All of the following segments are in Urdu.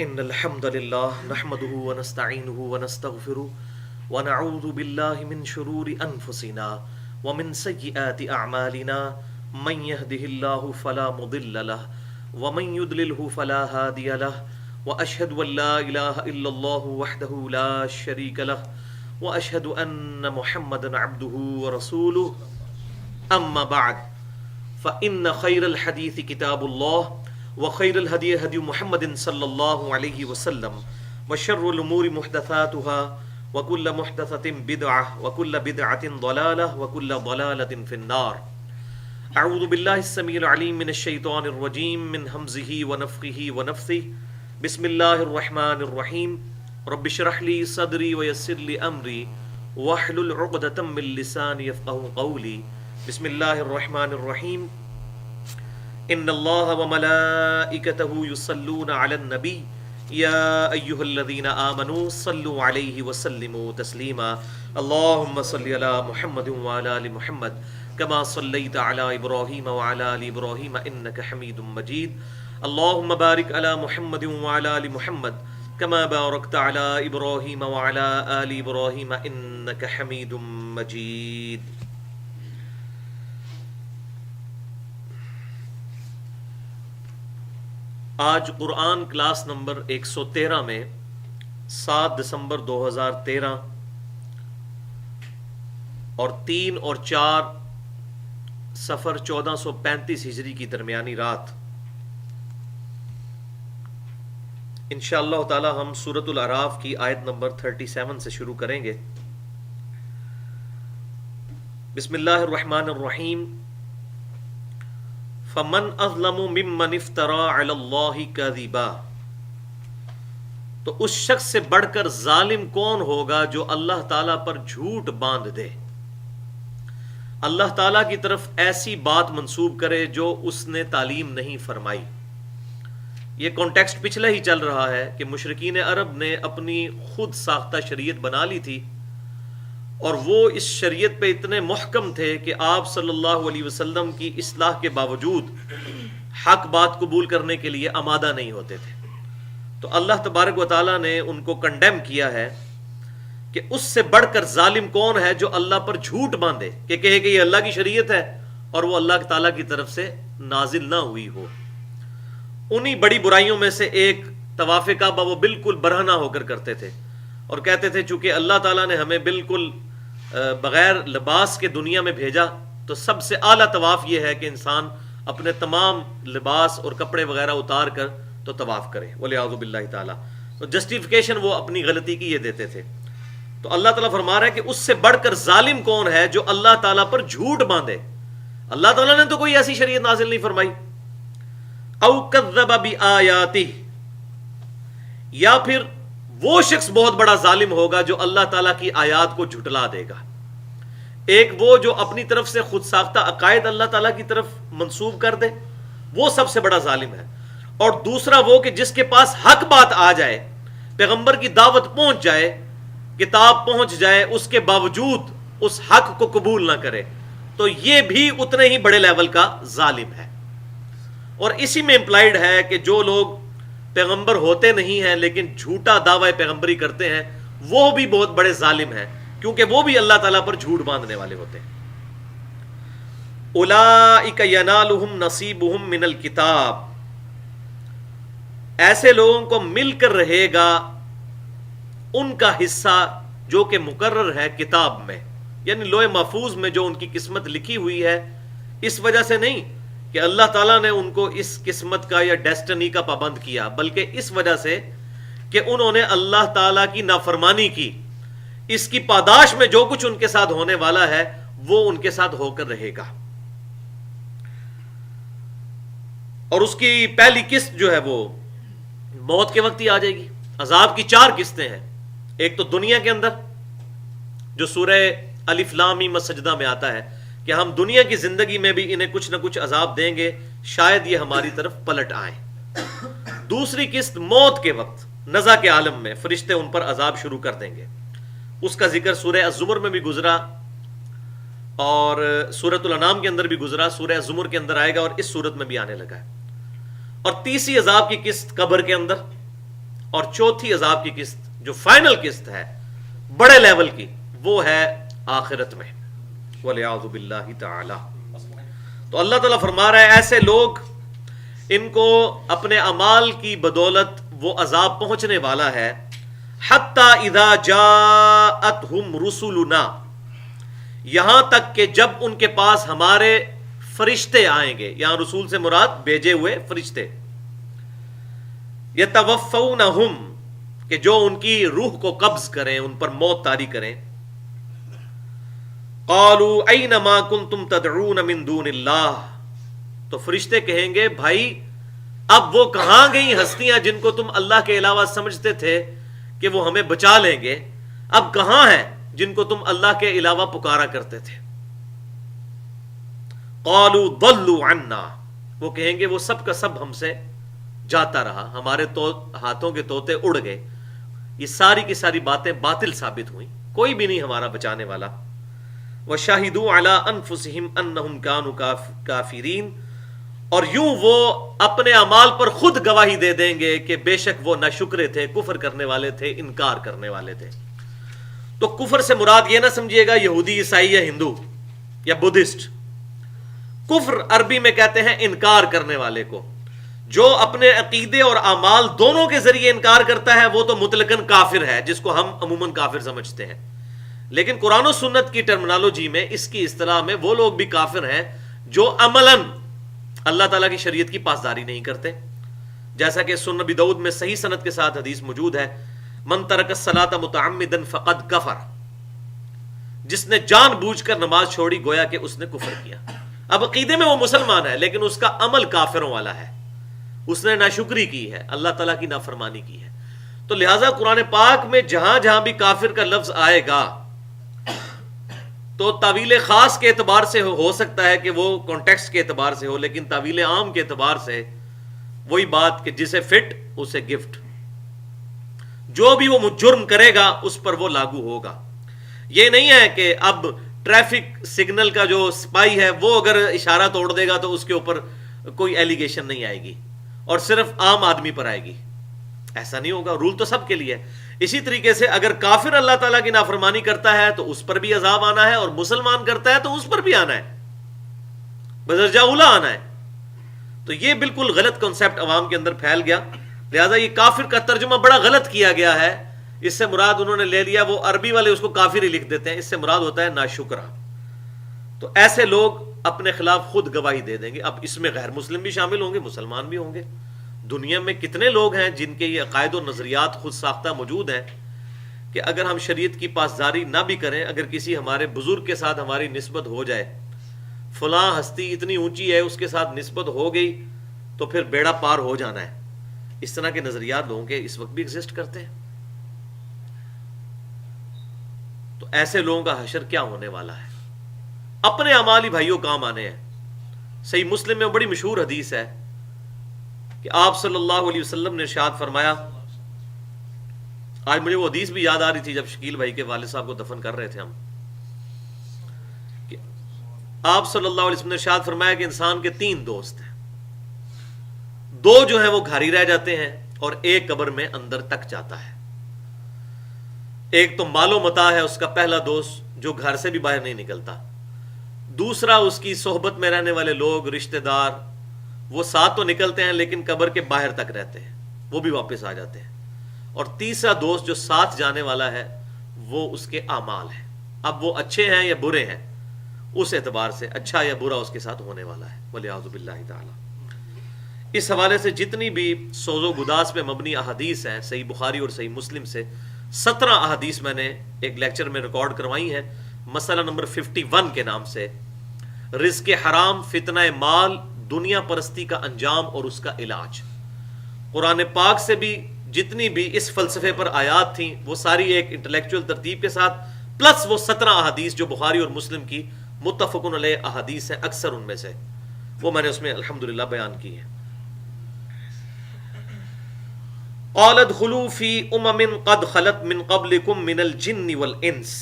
إن الحمد لله نحمده ونستعينه ونستغفره ونعوذ بالله من شرور أنفسنا ومن سيئات أعمالنا من يهده الله فلا مضل له ومن يضلله فلا هادي له وأشهد أن لا إله إلا الله وحده لا شريك له وأشهد أن محمدا عبده ورسوله أما بعد فإن خير الحديث كتاب الله وخير الهدي هدي محمد صلى الله عليه وسلم وشر الأمور محدثاتها وكل محدثة بدعة وكل بدعة ضلالة وكل ضلالة في النار. أعوذ بالله السميع العليم من الشيطان الرجيم من همزه ونفخه ونفثه. بسم الله الرحمن الرحيم. رب اشرح لي صدري ويسر لي أمري واحلل عقدة من لساني يفقهوا قولي. بسم الله الرحمن الرحيم. ان اللہ وملائکته یصلون علی النبی یا ایھا الذین آمنوا صلوا علیہ وسلموا تسلیما. اللهم صل علی محمد وعلی آل محمد كما صلیت علی ابراہیم وعلی آل ابراہیم انک حمید مجید. اللهم بارک علی محمد وعلی آل محمد كما بارکت علی ابراہیم وعلی آل ابراہیم انک حمید مجید. آج قرآن کلاس نمبر 113 میں 7 دسمبر 2013 اور 3 اور 4 صفر 1435 ہجری کی درمیانی رات انشاءاللہ تعالی ہم سورۃ الاعراف کی آیت نمبر 37 سے شروع کریں گے. بسم اللہ الرحمن الرحیم. فمن اظلم ممن افترى علی اللہ کذبا. تو اس شخص سے بڑھ کر ظالم کون ہوگا جو اللہ تعالیٰ پر جھوٹ باندھ دے، اللہ تعالیٰ کی طرف ایسی بات منسوب کرے جو اس نے تعلیم نہیں فرمائی. یہ کانٹیکسٹ پچھلے ہی چل رہا ہے کہ مشرکین عرب نے اپنی خود ساختہ شریعت بنا لی تھی اور وہ اس شریعت پہ اتنے محکم تھے کہ آپ صلی اللہ علیہ وسلم کی اصلاح کے باوجود حق بات قبول کرنے کے لیے آمادہ نہیں ہوتے تھے. تو اللہ تبارک و تعالیٰ نے ان کو کنڈیم کیا ہے کہ اس سے بڑھ کر ظالم کون ہے جو اللہ پر جھوٹ باندھے کہ کہے کہ یہ اللہ کی شریعت ہے اور وہ اللہ تعالیٰ کی طرف سے نازل نہ ہوئی ہو. انہی بڑی برائیوں میں سے ایک طواف کعبہ وہ بالکل برہنہ ہو کر کرتے تھے اور کہتے تھے چونکہ اللہ تعالیٰ نے ہمیں بالکل بغیر لباس کے دنیا میں بھیجا تو سب سے اعلیٰ طواف یہ ہے کہ انسان اپنے تمام لباس اور کپڑے وغیرہ اتار کر تو طواف کرے والعیاذ باللہ تعالیٰ. تو جسٹیفیکیشن وہ اپنی غلطی کی یہ دیتے تھے. تو اللہ تعالیٰ فرما رہا ہے کہ اس سے بڑھ کر ظالم کون ہے جو اللہ تعالیٰ پر جھوٹ باندھے. اللہ تعالیٰ نے تو کوئی ایسی شریعت نازل نہیں فرمائی. او کذب بآیاتہ، یا پھر وہ شخص بہت بڑا ظالم ہوگا جو اللہ تعالیٰ کی آیات کو جھٹلا دے گا. ایک وہ جو اپنی طرف سے خود ساختہ عقائد اللہ تعالیٰ کی طرف منسوب کر دے، وہ سب سے بڑا ظالم ہے. اور دوسرا وہ کہ جس کے پاس حق بات آ جائے، پیغمبر کی دعوت پہنچ جائے، کتاب پہنچ جائے، اس کے باوجود اس حق کو قبول نہ کرے، تو یہ بھی اتنے ہی بڑے لیول کا ظالم ہے. اور اسی میں امپلائیڈ ہے کہ جو لوگ پیغمبر ہوتے نہیں ہیں لیکن جھوٹا دعوی پیغمبری کرتے ہیں وہ بھی بہت بڑے ظالم ہیں، کیونکہ وہ بھی اللہ تعالیٰ پر جھوٹ باندھنے والے ہوتے ہیں. اولئک ینالہم نصیبہم من الکتاب. ایسے لوگوں کو مل کر رہے گا ان کا حصہ جو کہ مقرر ہے کتاب میں، یعنی لوح محفوظ میں جو ان کی قسمت لکھی ہوئی ہے. اس وجہ سے نہیں کہ اللہ تعالیٰ نے ان کو اس قسمت کا یا ڈیسٹنی کا پابند کیا، بلکہ اس وجہ سے کہ انہوں نے اللہ تعالیٰ کی نافرمانی کی. اس کی پاداش میں جو کچھ ان کے ساتھ ہونے والا ہے وہ ان کے ساتھ ہو کر رہے گا. اور اس کی پہلی قسط جو ہے وہ موت کے وقت ہی آ جائے گی. عذاب کی 4 قسطیں ہیں. ایک تو دنیا کے اندر جو سورہ الف لام میم السجدہ میں آتا ہے کہ ہم دنیا کی زندگی میں بھی انہیں کچھ نہ کچھ عذاب دیں گے، شاید یہ ہماری طرف پلٹ آئیں. دوسری قسط موت کے وقت نزع کے عالم میں فرشتے ان پر عذاب شروع کر دیں گے. اس کا ذکر سورہ الزمر میں بھی گزرا اور سورۃ الانعام کے اندر بھی گزرا، سورہ الزمر کے اندر آئے گا اور اس سورت میں بھی آنے لگا ہے. اور تیسری عذاب کی قسط قبر کے اندر اور چوتھی عذاب کی قسط جو فائنل قسط ہے بڑے لیول کی، وہ ہے آخرت میں، وَلِعَوْذُ بِاللَّهِ تعالی۔ تو اللہ تعالیٰ فرما رہا ہے ایسے لوگ، ان کو اپنے اعمال کی بدولت وہ عذاب پہنچنے والا ہے، حتی اذا جاءتہم رسلنا، یہاں تک کہ جب ان کے پاس ہمارے فرشتے آئیں گے، یہاں رسول سے مراد بھیجے ہوئے فرشتے، یتوفونہم، کہ جو ان کی روح کو قبض کریں، ان پر موت طاری کریں، قالوا این ما کنتم تدعون من دون اللہ، تو فرشتے کہیں گے بھائی اب وہ کہاں گئی ہستیاں جن کو تم اللہ کے علاوہ سمجھتے تھے کہ وہ ہمیں بچا لیں گے، اب کہاں ہیں جن کو تم اللہ کے علاوہ پکارا کرتے تھے؟ قالوا ضلوا عنا، وہ کہیں گے وہ سب کا سب ہم سے جاتا رہا، ہمارے ہاتھوں کے طوطے اڑ گئے، یہ ساری کی ساری باتیں باطل ثابت ہوئیں، کوئی بھی نہیں ہمارا بچانے والا۔ وَشَهِدُوا عَلَىٰ أَنفُسِهِمْ أَنَّهُمْ كَانُوا كَافِرِينَ، اور یوں وہ اپنے اعمال پر خود گواہی دے دیں گے کہ بے شک وہ ناشکرے تھے، کفر کرنے والے تھے، انکار کرنے والے تھے۔ تو کفر سے مراد یہ نہ سمجھیے گا یہودی، عیسائی یا ہندو یا بدھسٹ، کفر عربی میں کہتے ہیں انکار کرنے والے کو، جو اپنے عقیدے اور اعمال دونوں کے ذریعے انکار کرتا ہے وہ تو مطلقاً کافر ہے، جس کو ہم عموماً کافر سمجھتے ہیں، لیکن قرآن و سنت کی ٹرمنالوجی میں، اس کی اصطلاح میں، وہ لوگ بھی کافر ہیں جو عملاً اللہ تعالیٰ کی شریعت کی پاسداری نہیں کرتے، جیسا کہ سنن ابی داؤد میں صحیح سند کے ساتھ حدیث موجود ہے، من ترک الصلاۃ متعمدا فقد کفر، جس نے جان بوجھ کر نماز چھوڑی گویا کہ اس نے کفر کیا۔ اب عقیدے میں وہ مسلمان ہے لیکن اس کا عمل کافروں والا ہے، اس نے ناشکری کی ہے، اللہ تعالیٰ کی نافرمانی کی ہے۔ تو لہٰذا قرآن پاک میں جہاں جہاں بھی کافر کا لفظ آئے گا تو تعویل خاص کے اعتبار سے ہو سکتا ہے کہ وہ کانٹیکسٹ کے اعتبار سے ہو، لیکن تعویل عام کے اعتبار سے وہی بات کہ جسے فٹ اسے گفٹ، جو بھی وہ جرم کرے گا اس پر وہ لاگو ہوگا۔ یہ نہیں ہے کہ اب ٹریفک سگنل کا جو سپاہی ہے وہ اگر اشارہ توڑ دے گا تو اس کے اوپر کوئی ایلیگیشن نہیں آئے گی اور صرف عام آدمی پر آئے گی، ایسا نہیں ہوگا، رول تو سب کے لیے ہے۔ اسی طریقے سے اگر کافر اللہ تعالیٰ کی نافرمانی کرتا ہے تو اس پر بھی عذاب آنا ہے، اور مسلمان کرتا ہے تو اس پر بھی آنا ہے، بدرجہ اولا آنا ہے۔ تو یہ بالکل غلط کنسپٹ عوام کے اندر پھیل گیا، لہذا یہ کافر کا ترجمہ بڑا غلط کیا گیا ہے۔ اس سے مراد انہوں نے لے لیا، وہ عربی والے اس کو کافر ہی لکھ دیتے ہیں، اس سے مراد ہوتا ہے ناشکرہ۔ تو ایسے لوگ اپنے خلاف خود گواہی دے دیں گے۔ اب اس میں غیر مسلم بھی شامل ہوں گے، مسلمان بھی ہوں گے۔ دنیا میں کتنے لوگ ہیں جن کے یہ عقائد و نظریات خود ساختہ موجود ہیں کہ اگر ہم شریعت کی پاسداری نہ بھی کریں، اگر کسی ہمارے بزرگ کے ساتھ ہماری نسبت ہو جائے، فلاں ہستی اتنی اونچی ہے اس کے ساتھ نسبت ہو گئی تو پھر بیڑا پار ہو جانا ہے، اس طرح کے نظریات لوگوں کے اس وقت بھی ایگزسٹ کرتے ہیں۔ تو ایسے لوگوں کا حشر کیا ہونے والا ہے؟ اپنے اعمال ہی بھائیوں کام آنے ہیں۔ صحیح مسلم میں بڑی مشہور حدیث ہے کہ آپ صلی اللہ علیہ وسلم نے ارشاد فرمایا، آج مجھے وہ حدیث بھی یاد آ رہی تھی جب شکیل بھائی کے والد صاحب کو دفن کر رہے تھے ہم، کہ آپ صلی اللہ علیہ وسلم نے ارشاد فرمایا کہ انسان کے 3 دوست ہیں، 2 جو ہیں وہ گھر ہی رہ جاتے ہیں اور ایک قبر میں اندر تک جاتا ہے۔ ایک تو مال و متاع ہے اس کا پہلا دوست جو گھر سے بھی باہر نہیں نکلتا، دوسرا اس کی صحبت میں رہنے والے لوگ، رشتہ دار، وہ ساتھ تو نکلتے ہیں لیکن قبر کے باہر تک رہتے ہیں، وہ بھی واپس آ جاتے ہیں، اور تیسرا دوست جو ساتھ جانے والا ہے وہ اس کے اعمال ہے۔ اب وہ اچھے ہیں یا برے ہیں، اس اعتبار سے اچھا یا برا اس کے ساتھ ہونے والا ہے، وَلِعَوْذُ بِاللَّهِ تعالی۔ اس حوالے سے جتنی بھی سوز و گداز پہ مبنی احادیث ہیں، صحیح بخاری اور صحیح مسلم سے 17 احادیث میں نے ایک لیکچر میں ریکارڈ کروائی ہیں، مسئلہ نمبر 51 کے نام سے، رزق حرام، فتنہ مال، دنیا پرستی کا انجام اور اس کا علاج۔ قرآن پاک سے بھی جتنی بھی اس فلسفے پر آیات تھیں وہ ساری ایک انٹلیکچوئل ترتیب کے ساتھ، پلس وہ 17 احادیث جو بخاری اور مسلم کی متفقن علیہ احادیث ہیں، اکثر ان میں سے وہ میں نے اس میں الحمدللہ بیان کی ہیں۔ قال ادخلوا فی امم قد خلت من قبلکم من الجن والانس۔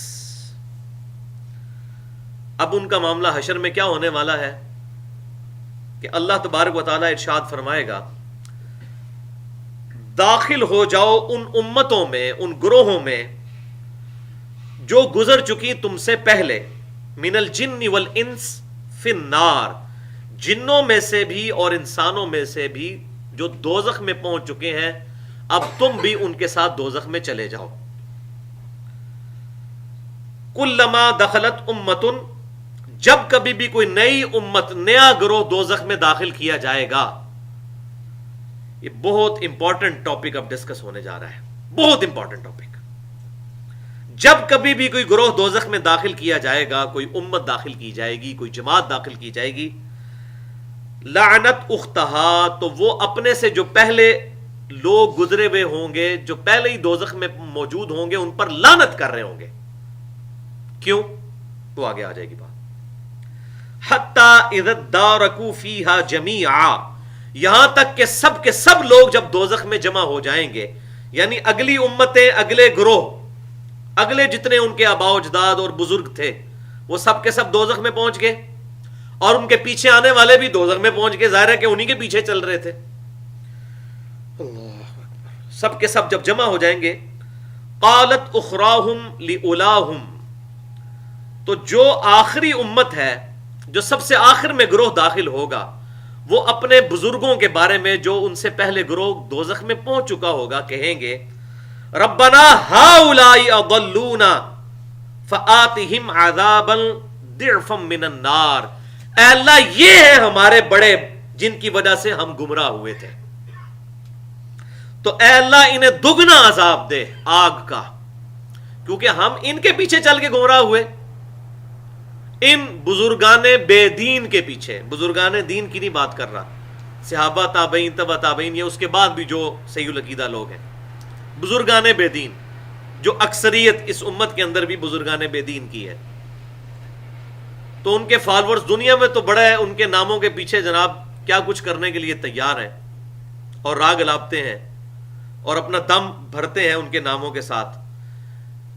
اب ان کا معاملہ حشر میں کیا ہونے والا ہے کہ اللہ تبارک و تعالیٰ ارشاد فرمائے گا، داخل ہو جاؤ ان امتوں میں، ان گروہوں میں جو گزر چکی تم سے پہلے، من الجن والانس فی النار، جنوں میں سے بھی اور انسانوں میں سے بھی جو دوزخ میں پہنچ چکے ہیں، اب تم بھی ان کے ساتھ دوزخ میں چلے جاؤ. کلما دخلت امتن، جب کبھی بھی کوئی نئی امت، نیا گروہ دوزخ میں داخل کیا جائے گا. یہ بہت امپورٹنٹ ٹاپک اب ڈسکس ہونے جا رہا ہے، بہت امپورٹنٹ ٹاپک. جب کبھی بھی کوئی گروہ دوزخ میں داخل کیا جائے گا، کوئی امت داخل کی جائے گی، کوئی جماعت داخل کی جائے گی، لعنت اختہا، تو وہ اپنے سے جو پہلے لوگ گزرے ہوئے ہوں گے، جو پہلے ہی دوزخ میں موجود ہوں گے، ان پر لعنت کر رہے ہوں گے. کیوں؟ تو آگے آ جائے گی بات. حتی اذا ادارکوا فیہا جمیعا، یہاں تک کہ سب کے سب لوگ جب دوزخ میں جمع ہو جائیں گے، یعنی اگلی امتیں، اگلے گروہ، اگلے جتنے ان کے آباء و اجداد اور بزرگ تھے، وہ سب کے سب دوزخ میں پہنچ گئے، اور ان کے پیچھے آنے والے بھی دوزخ میں پہنچ گئے. ظاہر ہے کہ انہی کے پیچھے چل رہے تھے. سب کے سب جب جمع ہو جائیں گے، قالت اخراہم لأولاہم، تو جو آخری امت ہے، جو سب سے آخر میں گروہ داخل ہوگا، وہ اپنے بزرگوں کے بارے میں جو ان سے پہلے گروہ دوزخ میں پہنچ چکا ہوگا، کہیں گے ربنا ہؤلاء اضلونا فآتہم عذابا ضعفا من النار، اے اللہ یہ ہیں ہمارے بڑے جن کی وجہ سے ہم گمراہ ہوئے تھے، تو اے اللہ انہیں دگنا عذاب دے آگ کا، کیونکہ ہم ان کے پیچھے چل کے گمراہ ہوئے، ان بزرگان بے دین کے پیچھے. بزرگان دین کی نہیں بات کر رہا، صحابہ، تابعین، تبع تابعین، یہ اس کے بعد بھی جو صحیح العقیدہ لوگ ہیں. بزرگان بے دین، جو اکثریت اس امت کے اندر بھی بزرگان بے دین کی ہے، تو ان کے فالورز دنیا میں تو بڑا ہے، ان کے ناموں کے پیچھے جناب کیا کچھ کرنے کے لیے تیار ہیں، اور راگ الاپتے ہیں، اور اپنا دم بھرتے ہیں ان کے ناموں کے ساتھ.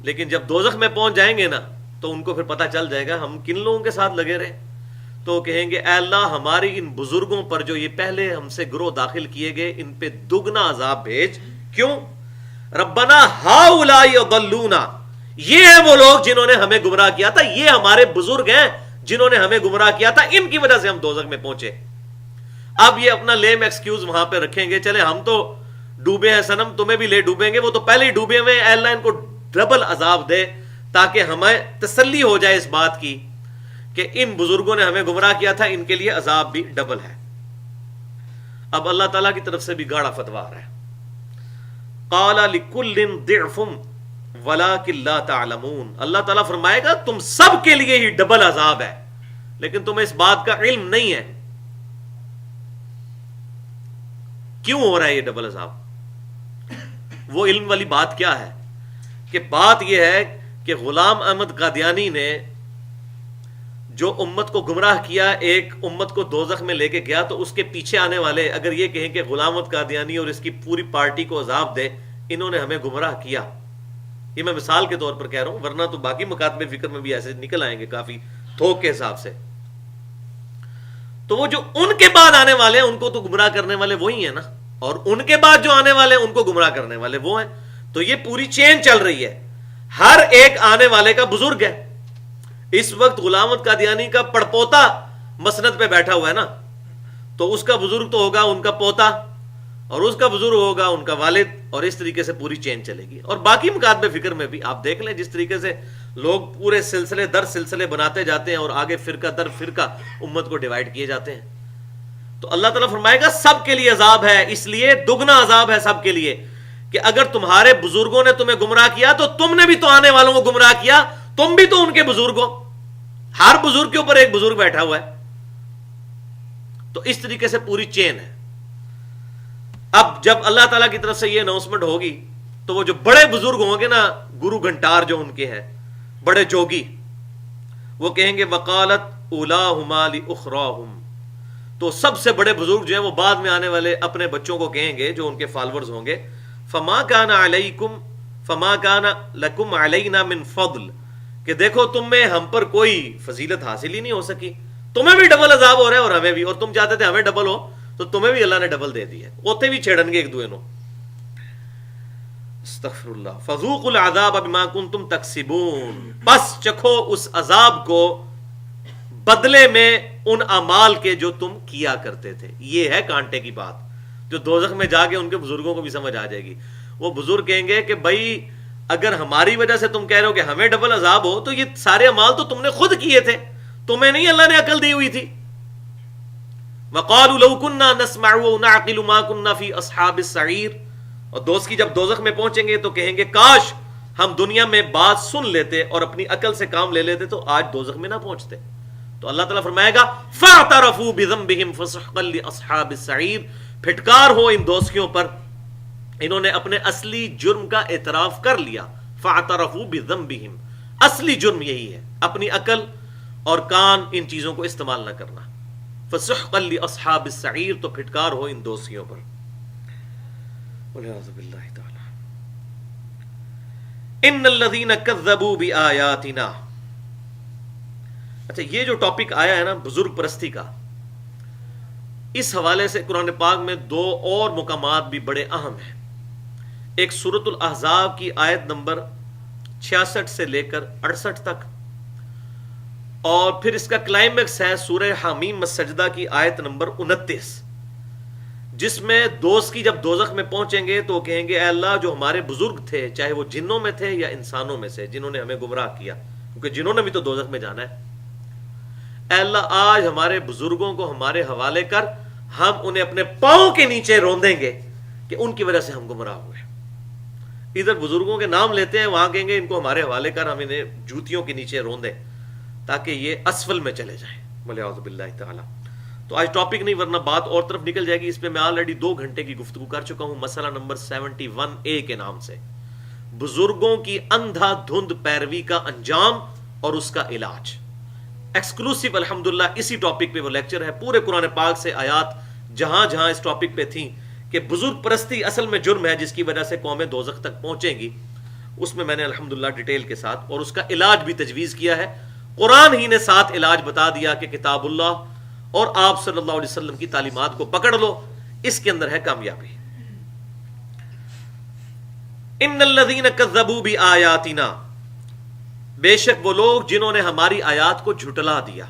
لیکن جب دوزخ میں پہنچ جائیں گے نا، تو ان کو پھر پتہ چل جائے گا ہم کن لوگوں کے ساتھ لگے رہے. تو کہیں گے اے اللہ ہماری ان بزرگوں پر جو یہ پہلے ہم سے گروہ داخل کیے گئے، ان پہ دگنا عذاب بھیج. کیوں؟ ربنا ہؤلاء اضلونا، یہ ہیں وہ لوگ جنہوں نے ہمیں گمراہ کیا تھا، یہ ہمارے بزرگ ہیں جنہوں نے ہمیں گمراہ کیا تھا، ان کی وجہ سے ہم دوزخ میں پہنچے. اب یہ اپنا لیم ایکسکیوز وہاں پہ رکھیں گے، چلے ہم تو ڈوبے ہیں صنم، تمہیں بھی لے ڈوبیں گے، وہ تو پہلے ہی ڈوبے ہوئے، اے اللہ ان کو ڈبل عذاب دے، تاکہ ہمیں تسلی ہو جائے اس بات کی کہ ان بزرگوں نے ہمیں گمراہ کیا تھا، ان کے لیے عذاب بھی ڈبل ہے. اب اللہ تعالیٰ کی طرف سے بھی گاڑا فتویٰ آ رہا ہے. قال لکل ضعف ولکن لا تعلمون، اللہ تعالیٰ فرمائے گا تم سب کے لیے ہی ڈبل عذاب ہے، لیکن تمہیں اس بات کا علم نہیں ہے. کیوں ہو رہا ہے یہ ڈبل عذاب؟ وہ علم والی بات کیا ہے کہ بات یہ ہے کہ غلام احمد قادیانی نے جو امت کو گمراہ کیا، ایک امت کو دوزخ میں لے کے گیا، تو اس کے پیچھے آنے والے اگر یہ کہیں کہ غلام احمد قادیانی اور اس کی پوری پارٹی کو عذاب دے، انہوں نے ہمیں گمراہ کیا، یہ میں مثال کے طور پر کہہ رہا ہوں، ورنہ تو باقی مکاتب فکر میں بھی ایسے نکل آئیں گے کافی تھوک کے حساب سے. تو وہ جو ان کے بعد آنے والے ہیں ان کو تو گمراہ کرنے والے وہی ہیں نا، اور ان کے بعد جو آنے والے ہیں ان کو گمراہ کرنے والے وہ ہیں. تو یہ پوری چین چل رہی ہے، ہر ایک آنے والے کا بزرگ ہے. اس وقت غلام احمد قادیانی کا پڑپوتا مسند پہ بیٹھا ہوا ہے نا، تو اس کا بزرگ تو ہوگا ان کا پوتا، اور اس کا بزرگ ہوگا ان کا والد، اور اس طریقے سے پوری چین چلے گی. اور باقی مکاتب فکر میں بھی آپ دیکھ لیں جس طریقے سے لوگ پورے سلسلے در سلسلے بناتے جاتے ہیں، اور آگے فرقہ در فرقہ امت کو ڈیوائیڈ کیے جاتے ہیں. تو اللہ تعالیٰ فرمائے گا سب کے لیے عذاب ہے، اس لیے دگنا عذاب ہے سب کے لیے، کہ اگر تمہارے بزرگوں نے تمہیں گمراہ کیا تو تم نے بھی تو آنے والوں کو گمراہ کیا، تم بھی تو ان کے بزرگ ہو، ہر بزرگ کے اوپر ایک بزرگ بیٹھا ہوا ہے. تو اس طریقے سے پوری چین ہے. اب جب اللہ تعالیٰ کی طرف سے یہ اناؤنسمنٹ ہوگی تو وہ جو بڑے بزرگ ہوں گے نا، گرو گھنٹار جو ان کے ہیں، بڑے جوگی، وہ کہیں گے وقالت اولاہما لاخراہم، تو سب سے بڑے بزرگ جو ہیں وہ بعد میں آنے والے اپنے بچوں کو کہیں گے جو ان کے فالورز ہوں گے، فما کان علیکم فما کان لکم علینا من فضل، کہ دیکھو تم میں ہم پر کوئی فضیلت حاصل ہی نہیں ہو سکی، تمہیں بھی ڈبل عذاب ہو رہا ہے اور ہمیں بھی، اور تم چاہتے تھے ہمیں ڈبل ہو تو تمہیں بھی اللہ نے ڈبل دے دی ہے. اوتے بھی چھیڑن گے ایک دوے نو. استغفر اللہ، فذوقوا العذاب بما کنتم تکسبون، بس چکھو اس عذاب کو بدلے میں ان اعمال کے جو تم کیا کرتے تھے. یہ ہے کانٹے کی بات جو دوزخ میں جا کے ان کے بزرگوں کو بھی سمجھ آ جائے گی. وہ بزرگ کہیں گے کہ بھائی اگر ہماری وجہ سے تم کہہ رہے ہو کہ ہمیں ڈبل عذاب ہو تو یہ سارے اعمال تو تم نے خود کیے تھے، تمہیں نہیں اللہ نے عقل دی ہوئی تھی. وقالوا لو كنا نسمع ونعقل ما كنا في اصحاب السعير، اور دوست کی جب دوزخ میں پہنچیں گے تو کہیں گے کاش ہم دنیا میں بات سن لیتے اور اپنی عقل سے کام لے لیتے تو آج دوزخ میں نہ پہنچتے. تو اللہ تعالیٰ فرمائے گا فاعترفوا بذنبهم فسحقا لاصحاب السعير، پھٹکار ہو ان دوستیوں پر، انہوں نے اپنے اصلی جرم کا اعتراف کر لیا. فاعترفوا بذنبهم، اصلی جرم یہی ہے اپنی عقل اور کان ان چیزوں کو استعمال نہ کرنا. فسحقا لاصحاب السعير، تو پھٹکار ہو ان دوستیوں پر. والعیاذ باللہ تعالی. ان الذین کذبوا بآیاتنا. اچھا یہ جو ٹاپک آیا ہے نا بزرگ پرستی کا، اس حوالے سے قرآن پاک میں دو اور مقامات بھی بڑے اہم ہیں. ایک سورۃ الاحزاب کی آیت نمبر 66 سے لے کر 68 تک، اور پھر اس کا کلائمیکس ہے سورہ حامیم السجدہ کی آیت نمبر 29، جس میں دوست کی جب دوزخ میں پہنچیں گے تو کہیں گے اے اللہ جو ہمارے بزرگ تھے، چاہے وہ جنوں میں تھے یا انسانوں میں سے، جنہوں نے ہمیں گمراہ کیا، کیونکہ جنہوں نے بھی تو دوزخ میں جانا ہے، اے اللہ آج ہمارے بزرگوں کو ہمارے حوالے کر، ہم انہیں اپنے پاؤں کے نیچے روندیں گے کہ ان کی وجہ سے ہم گمراہ ہوئے. ادھر بزرگوں کے نام لیتے ہیں، وہاں کہیں گے ان کو ہمارے حوالے کر، ہم انہیں جوتیوں کے نیچے روندیں تاکہ یہ اسفل میں چلے جائیں. والعیاذ باللہ تعالی. تو آج ٹاپک نہیں ورنہ بات اور طرف نکل جائے گی. اس پہ میں آلریڈی 2 گھنٹے کی گفتگو کر چکا ہوں، مسئلہ نمبر 71A کے نام سے، بزرگوں کی اندھا دھند پیروی کا انجام اور اس کا علاج. ایکسکلوسیو الحمدللہ اسی ٹاپک پہ وہ لیکچر ہے. پورے قرآن پاک سے آیات جہاں جہاں اس ٹاپک پہ تھیں کہ بزرگ پرستی اصل میں جرم ہے جس کی وجہ سے قومیں دوزخ تک پہنچیں گی، اس میں نے الحمدللہ ڈیٹیل کے ساتھ اور اس کا علاج بھی تجویز کیا ہے. قرآن ہی نے ساتھ علاج بتا دیا کہ کتاب اللہ اور آپ صلی اللہ علیہ وسلم کی تعلیمات کو پکڑ لو، اس کے اندر ہے کامیابی. ان الذین کذبوا بآیاتنا، بے شک وہ لوگ جنہوں نے ہماری آیات کو جھٹلا دیا.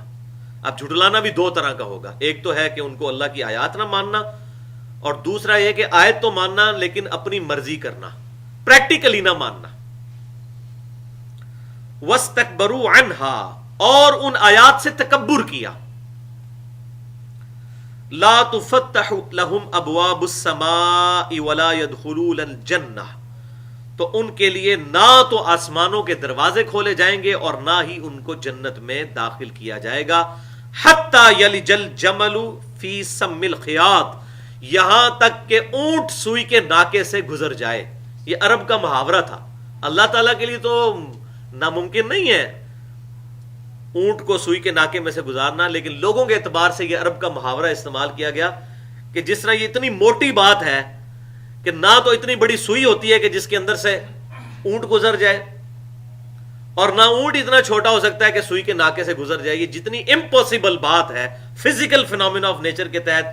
اب جھٹلانا بھی 2 طرح کا ہوگا، ایک تو ہے کہ ان کو اللہ کی آیات نہ ماننا، اور دوسرا یہ کہ آیت تو ماننا لیکن اپنی مرضی کرنا، پریکٹیکلی نہ ماننا. وَاسْتَكْبَرُوا عَنْهَا، اور ان آیات سے تکبر کیا. لا تفتح لهم ابواب السماء ولا يدخلون الجنہ، تو ان کے لیے نہ تو آسمانوں کے دروازے کھولے جائیں گے اور نہ ہی ان کو جنت میں داخل کیا جائے گا. حتی یلج الجمل فی سم الخیاط، یہاں تک کہ اونٹ سوئی کے ناکے سے گزر جائے. یہ عرب کا محاورہ تھا، اللہ تعالیٰ کے لیے تو ناممکن نہیں ہے اونٹ کو سوئی کے ناکے میں سے گزارنا، لیکن لوگوں کے اعتبار سے یہ عرب کا محاورہ استعمال کیا گیا کہ جس طرح یہ اتنی موٹی بات ہے کہ نہ تو اتنی بڑی سوئی ہوتی ہے کہ جس کے اندر سے اونٹ گزر جائے، اور نہ اونٹ اتنا چھوٹا ہو سکتا ہے کہ سوئی کے ناکے سے گزر جائے. یہ جتنی امپاسبل بات ہے فزیکل فینومینا آف نیچر کے تحت،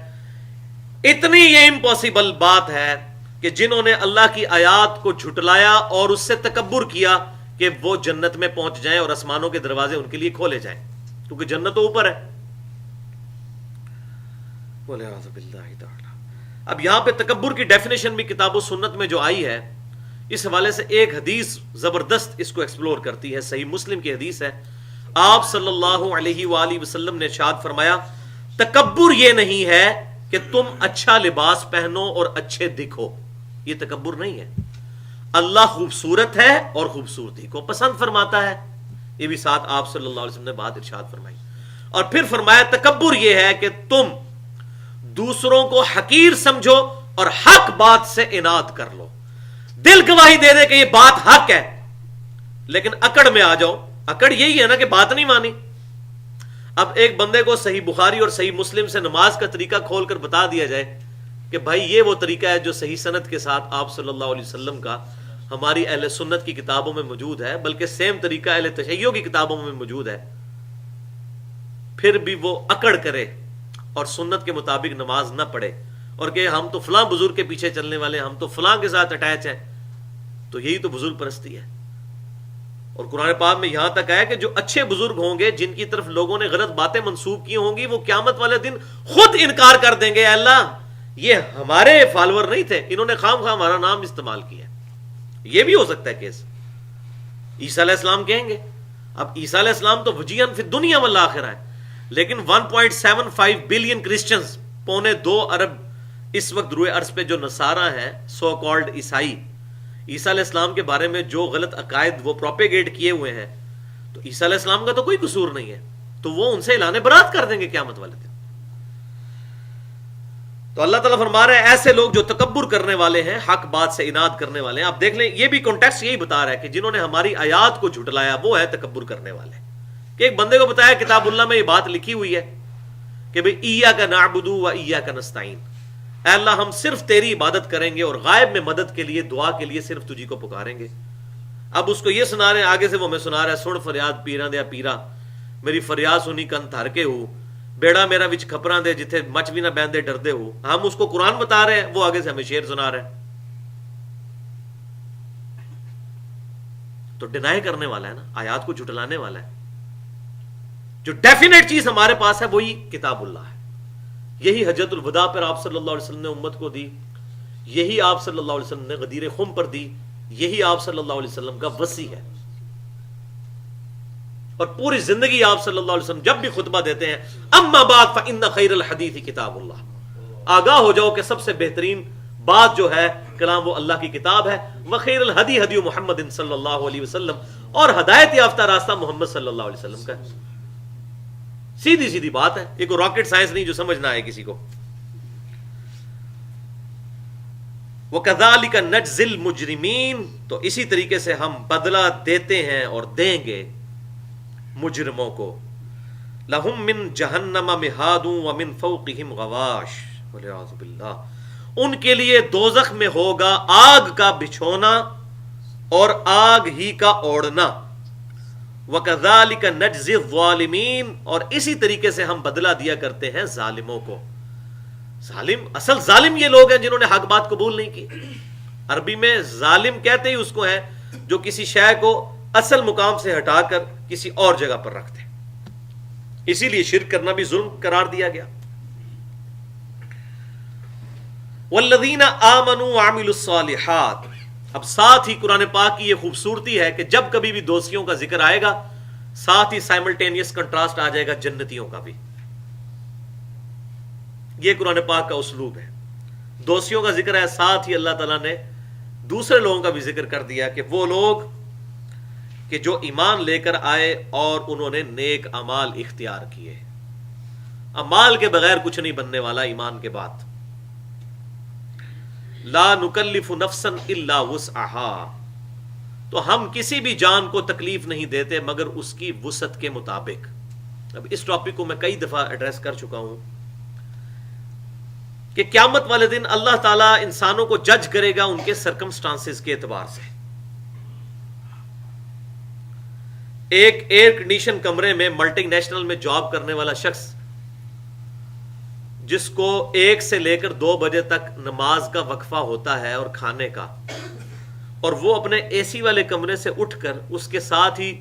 اتنی یہ امپاسبل بات ہے کہ جنہوں نے اللہ کی آیات کو جھٹلایا اور اس سے تکبر کیا کہ وہ جنت میں پہنچ جائیں اور آسمانوں کے دروازے ان کے لیے کھولے جائیں، کیونکہ جنت تو اوپر ہے. والعیاذ باللہ تعالی. اب یہاں پہ تکبر کی ڈیفینیشن بھی کتاب و سنت میں جو آئی ہے، اس حوالے سے ایک حدیث زبردست اس کو ایکسپلور کرتی ہے. صحیح مسلم کی حدیث ہے، آپ صلی اللہ علیہ وآلہ وسلم نے ارشاد فرمایا تکبر یہ نہیں ہے کہ تم اچھا لباس پہنو اور اچھے دکھو، یہ تکبر نہیں ہے. اللہ خوبصورت ہے اور خوبصورتی کو پسند فرماتا ہے، یہ بھی ساتھ آپ صلی اللہ علیہ وسلم نے بات ارشاد فرمائی. اور پھر فرمایا تکبر یہ ہے کہ تم دوسروں کو حقیر سمجھو اور حق بات سے اناد کر لو، دل گواہی دے دے کہ یہ بات حق ہے لیکن اکڑ میں آ جاؤ. اکڑ یہی ہے نا کہ بات نہیں مانی. اب ایک بندے کو صحیح بخاری اور صحیح مسلم سے نماز کا طریقہ کھول کر بتا دیا جائے کہ بھائی یہ وہ طریقہ ہے جو صحیح سند کے ساتھ آپ صلی اللہ علیہ وسلم کا ہماری اہل سنت کی کتابوں میں موجود ہے، بلکہ سیم طریقہ اہل تشیع کی کتابوں میں موجود ہے، پھر بھی وہ اکڑ کرے اور سنت کے مطابق نماز نہ پڑھے اور کہ ہم تو فلاں بزرگ کے پیچھے چلنے والے، ہم تو فلاں کے ساتھ اٹیچ ہیں، تو یہی تو بزرگ پرستی ہے. اور قرآن پاک میں یہاں تک ہے کہ جو اچھے بزرگ ہوں گے جن کی طرف لوگوں نے غلط باتیں منسوب کی ہوں گی وہ قیامت والے دن خود انکار کر دیں گے، اے اللہ یہ ہمارے فالوور نہیں تھے، انہوں نے خام خواہ ہمارا نام استعمال کیا. یہ بھی ہو سکتا ہے کیس. عیسیٰ علیہ السلام کہیں گے. اب عیسیٰ علیہ السلام تو وجیہن فی الدنیا والآخرہ ہے، لیکن 1.75 بلین کرسچنز، 2.25 ارب اس وقت روئے ارض پہ جو نصارہ ہیں، سو کالڈ عیسائی، عیسیٰ علیہ السلام کے بارے میں جو غلط عقائد وہ پروپیگیٹ کیے ہوئے ہیں، تو عیسیٰ علیہ السلام کا تو کوئی قصور نہیں ہے، تو وہ ان سے اعلان برات کر دیں گے قیامت والے دن. تو اللہ تعالیٰ فرما رہے ہیں ایسے لوگ جو تکبر کرنے والے ہیں، حق بات سے اناد کرنے والے ہیں. آپ دیکھ لیں یہ بھی کانٹیکسٹ یہی بتا رہا ہے کہ جنہوں نے ہماری آیات کو جھٹلایا وہ ہے تکبر کرنے والے. کہ ایک بندے کو بتایا کتاب اللہ میں یہ بات لکھی ہوئی ہے کہ بھئی ایاک نعبد و ایاک نستعین، اے اللہ ہم صرف تیری عبادت کریں گے اور غائب میں مدد کے لیے، دعا کے لیے صرف تجھی کو پکاریں گے. اب اس کو یہ سنا رہے ہیں، آگے سے وہ میں سنا رہا ہے، سن فریاد پیراں دیا پیرا، میری فریاد سنی کن تھر کے ہو، بیڑا میرا وچ کھپراں دے جتھے مچ بھی نہ بہندے ڈردے ہو. ہم اس کو قرآن بتا رہے ہیں، وہ آگے سے ہمیں شعر سنا رہے ہیں. تو ڈینائی کرنے والا ہے نا، آیات کو جھٹلانے والا ہے. جو ڈیفینیٹ چیز ہمارے پاس ہے وہی کتاب اللہ ہے. یہی حجۃ الوداع پر آپ صلی اللہ علیہ وسلم نے امت کو دی، یہی آپ صلی اللہ علیہ وسلم نے غدیر خم پر دی، یہی آپ صلی اللہ علیہ وسلم کا وصی ہے. اور پوری زندگی آپ صلی اللہ علیہ وسلم جب بھی خطبہ دیتے ہیں، اما بعد فإن خیر الحدیث کتاب اللہ، آگاہ ہو جاؤ کہ سب سے بہترین بات جو ہے کلام وہ اللہ کی کتاب ہے. وخیر الہدی ہدی محمد صلی اللہ علیہ وسلم، اور ہدایت یافتہ راستہ محمد صلی اللہ علیہ وسلم کا ہے. سیدھی سیدھی بات ہے، یہ کوئی راکٹ سائنس نہیں جو سمجھ نہ آئے کسی کو. وَكَذَلِكَ نَجْزِي الْمُجْرِمِينَ، تو اسی طریقے سے ہم بدلہ دیتے ہیں اور دیں گے مجرموں کو. لَهُم مِّن جَهَنَّمَ مِهَادٌ وَمِن فَوْقِهِمْ غَوَاشٍ وَالْعِيَاذُ بِاللَّهِ، ان کے لیے دوزخ میں ہوگا آگ کا بچھونا اور آگ ہی کا اوڑھنا. وَكَذَلِكَ نَجْزِي الظَّالِمِينَ، اور اسی طریقے سے ہم بدلہ دیا کرتے ہیں ظالموں کو. ظالم، اصل ظالم یہ لوگ ہیں جنہوں نے حق بات قبول نہیں کی. عربی میں ظالم کہتے ہی اس کو ہے جو کسی شے کو اصل مقام سے ہٹا کر کسی اور جگہ پر رکھتے. اسی لیے شرک کرنا بھی ظلم قرار دیا گیا. وَالَّذِينَ آمَنُوا وَعَمِلُوا الصَّالِحَاتِ، اب ساتھ ہی قرآن پاک کی یہ خوبصورتی ہے کہ جب کبھی بھی دوستیوں کا ذکر آئے گا ساتھ ہی سائملٹینیس کنٹراسٹ آ جائے گا جنتیوں کا بھی. یہ قرآن پاک کا اسلوب ہے. دوستیوں کا ذکر ہے، ساتھ ہی اللہ تعالیٰ نے دوسرے لوگوں کا بھی ذکر کر دیا کہ وہ لوگ کہ جو ایمان لے کر آئے اور انہوں نے نیک اعمال اختیار کیے. اعمال کے بغیر کچھ نہیں بننے والا ایمان کے بعد. لا نکلف نفسا الا وسعها، تو ہم کسی بھی جان کو تکلیف نہیں دیتے مگر اس کی وسعت کے مطابق. اب اس ٹاپک کو میں کئی دفعہ ایڈریس کر چکا ہوں کہ قیامت والے دن اللہ تعالیٰ انسانوں کو جج کرے گا ان کے سرکمسٹانسز کے اعتبار سے. ایک ایئر کنڈیشن کمرے میں ملٹی نیشنل میں جاب کرنے والا شخص جس کو 1 سے لے کر 2 بجے تک نماز کا وقفہ ہوتا ہے اور کھانے کا، اور وہ اپنے اے سی والے کمرے سے اٹھ کر اس کے ساتھ ہی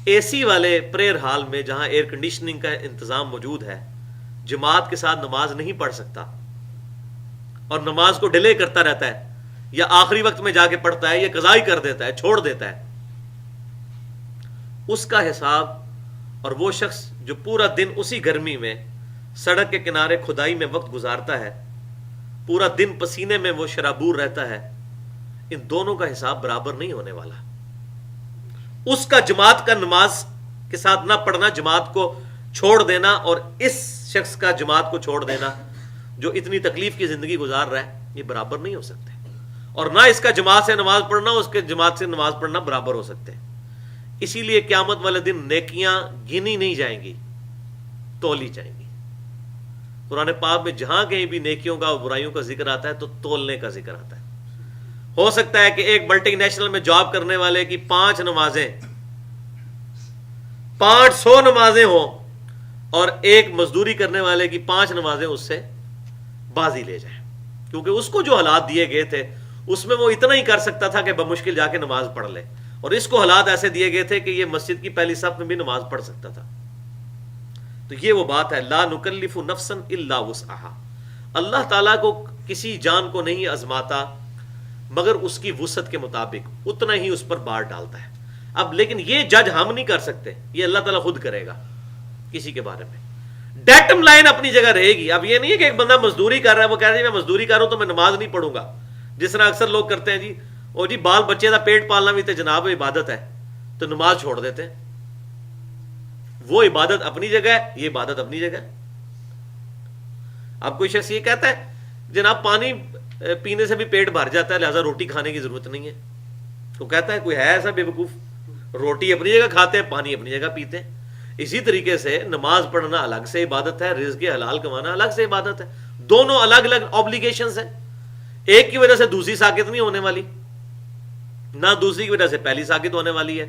اے سی والے پریئر ہال میں جہاں ایئر کنڈیشننگ کا انتظام موجود ہے جماعت کے ساتھ نماز نہیں پڑھ سکتا اور نماز کو ڈیلے کرتا رہتا ہے، یا آخری وقت میں جا کے پڑھتا ہے، یا قضائی کر دیتا ہے، چھوڑ دیتا ہے. اس کا حساب، اور وہ شخص جو پورا دن اسی گرمی میں سڑک کے کنارے کھدائی میں وقت گزارتا ہے، پورا دن پسینے میں وہ شرابور رہتا ہے، ان دونوں کا حساب برابر نہیں ہونے والا. اس کا جماعت کا نماز کے ساتھ نہ پڑھنا، جماعت کو چھوڑ دینا، اور اس شخص کا جماعت کو چھوڑ دینا جو اتنی تکلیف کی زندگی گزار رہا ہے، یہ برابر نہیں ہو سکتے. اور نہ اس کا جماعت سے نماز پڑھنا اس کے جماعت سے نماز پڑھنا برابر ہو سکتے. اسی لیے قیامت والے دن نیکیاں گنی نہیں جائیں گی، تولی جائیں گی. قرآن پاک میں جہاں کہیں بھی نیکیوں کا اور برائیوں کا ذکر آتا ہے تو تولنے کا ذکر آتا ہے. ہو سکتا ہے کہ ایک ملٹی نیشنل میں جاب کرنے والے کی 5 نمازیں 500 نمازیں ہوں اور ایک مزدوری کرنے والے کی 5 نمازیں اس سے بازی لے جائیں، کیونکہ اس کو جو حالات دیے گئے تھے اس میں وہ اتنا ہی کر سکتا تھا کہ بمشکل جا کے نماز پڑھ لے، اور اس کو حالات ایسے دیے گئے تھے کہ یہ مسجد کی پہلی صف میں بھی نماز پڑھ سکتا تھا۔ تو یہ وہ بات ہے، لا نکلف نفسا الا وسعها، اللہ تعالیٰ کو کسی جان کو نہیں آزماتا مگر اس کی وسعت کے مطابق، اتنا ہی اس پر بار ڈالتا ہے۔ اب لیکن یہ جج ہم نہیں کر سکتے، یہ اللہ تعالیٰ خود کرے گا کسی کے بارے میں۔ ڈیٹم لائن اپنی جگہ رہے گی۔ اب یہ نہیں ہے کہ ایک بندہ مزدوری کر رہا ہے، وہ کہہ رہا ہے میں مزدوری کر رہا ہوں تو میں نماز نہیں پڑھوں گا، جس طرح اکثر لوگ کرتے ہیں، جی اور جی بال بچے کا پیٹ پالنا بھی تو جناب عبادت ہے، تو نماز چھوڑ دیتے ہیں۔ وہ عبادت اپنی جگہ ہے، یہ عبادت اپنی جگہ ہے۔ اب کوئی شخص یہ کہتا ہے جناب پانی پینے سے بھی پیٹ بھر جاتا ہے لہذا روٹی کھانے کی ضرورت نہیں ہے، تو کہتا ہے کوئی ہے ایسا بے وقوف؟ روٹی اپنی جگہ کھاتے ہیں، پانی اپنی جگہ پیتے ہیں۔ اسی طریقے سے نماز پڑھنا الگ سے عبادت ہے، رزق حلال کمانا الگ سے عبادت ہے، دونوں الگ الگ آبلیگیشنز ہیں۔ ایک کی وجہ سے دوسری ساقط نہیں ہونے والی، نہ دوسری کی وجہ سے پہلی ساقط ہونے والی ہے،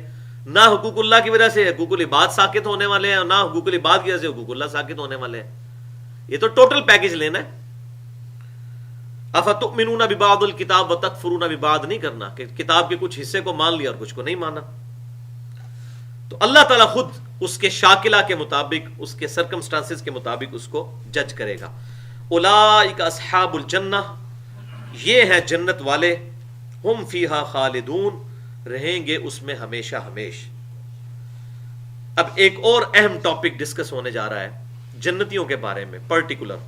نہ حقوق اللہ کی وجہ سے حقوق العباد ساقط ہونے والے ہیں، اور نہ حقوق العباد کی وجہ سے حقوق اللہ ساقط ہونے والے ہیں۔ یہ تو ٹوٹل پیکج لینا ہے۔ افتؤمنون ببعض الکتاب وتکفرون ببعض نہیں کرنا کہ کتاب کے کچھ حصے کو مان لیا اور کچھ کو نہیں مانا۔ تو اللہ تعالیٰ خود اس کے شاکلہ کے مطابق، اس کے سرکمسٹانسز کے مطابق اس کو جج کرے گا۔ اولئک اصحاب الجنہ، یہ ہیں جنت والے، ہم فیہا خالدون، رہیں گے اس میں ہمیشہ ہمیش۔ اب ایک اور اہم ٹاپک ڈسکس ہونے جا رہا ہے جنتیوں کے بارے میں پرٹیکولر۔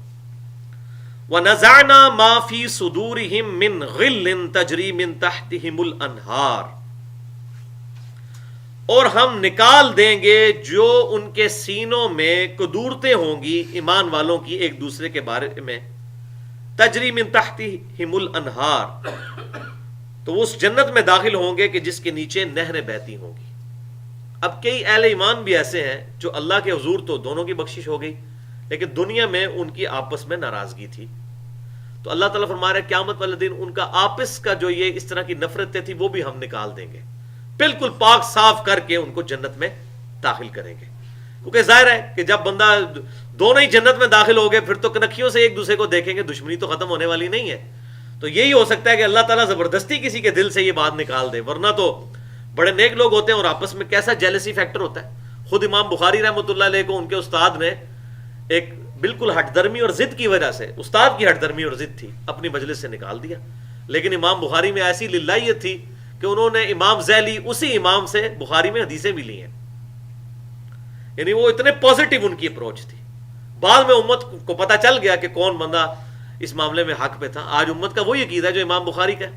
وَنَزَعْنَا مَا فِي صُدُورِهِم مِّن غِلٍّ تَجْرِي مِن تَحْتِهِمُ الْأَنْهَارُ، اور ہم نکال دیں گے جو ان کے سینوں میں قدورتیں ہوں گی ایمان والوں کی ایک دوسرے کے بارے میں، تجری من تحتہم الانہار، تو وہ اس جنت میں داخل ہوں گے کہ جس کے نیچے نہریں بہتی ہوں گی۔ اب کئی اہل ایمان بھی ایسے ہیں جو اللہ کے حضور تو دونوں کی بخشش ہو گئی، لیکن دنیا میں ان کی آپس میں ناراضگی تھی، تو اللہ تعالیٰ فرما رہے قیامت والے دن ان کا آپس کا جو یہ اس طرح کی نفرتیں تھی وہ بھی ہم نکال دیں گے، بالکل پاک صاف کر کے ان کو جنت میں داخل کریں گے۔ کیونکہ ظاہر ہے کہ جب بندہ دونوں ہی جنت میں داخل ہو گئے پھر تو کنکھیوں سے ایک دوسرے کو دیکھیں گے، دشمنی تو ختم ہونے والی نہیں ہے۔ تو یہی ہو سکتا ہے کہ اللہ تعالیٰ زبردستی کسی کے دل سے یہ بات نکال دے، ورنہ تو بڑے نیک لوگ ہوتے ہیں اور آپس میں کیسا جیلسی فیکٹر ہوتا ہے۔ خود امام بخاری رحمۃ اللہ علیہ کو ان کے استاد نے ایک بالکل ہٹ درمی اور ضد کی وجہ سے، استاد کی ہٹ درمی اور ضد تھی، اپنی مجلس سے نکال دیا۔ لیکن امام بخاری میں ایسی للہیت تھی کہ انہوں نے امام ذیلی اسی امام سے بخاری میں حدیثیں بھی لی ہیں، یعنی وہ اتنے پازیٹیو ان کی اپروچ تھی۔ بعد میں امت کو پتہ چل گیا کہ کون بندہ اس معاملے میں حق پہ تھا۔ آج امت کا وہی عقیدہ ہے جو امام بخاری کا ہے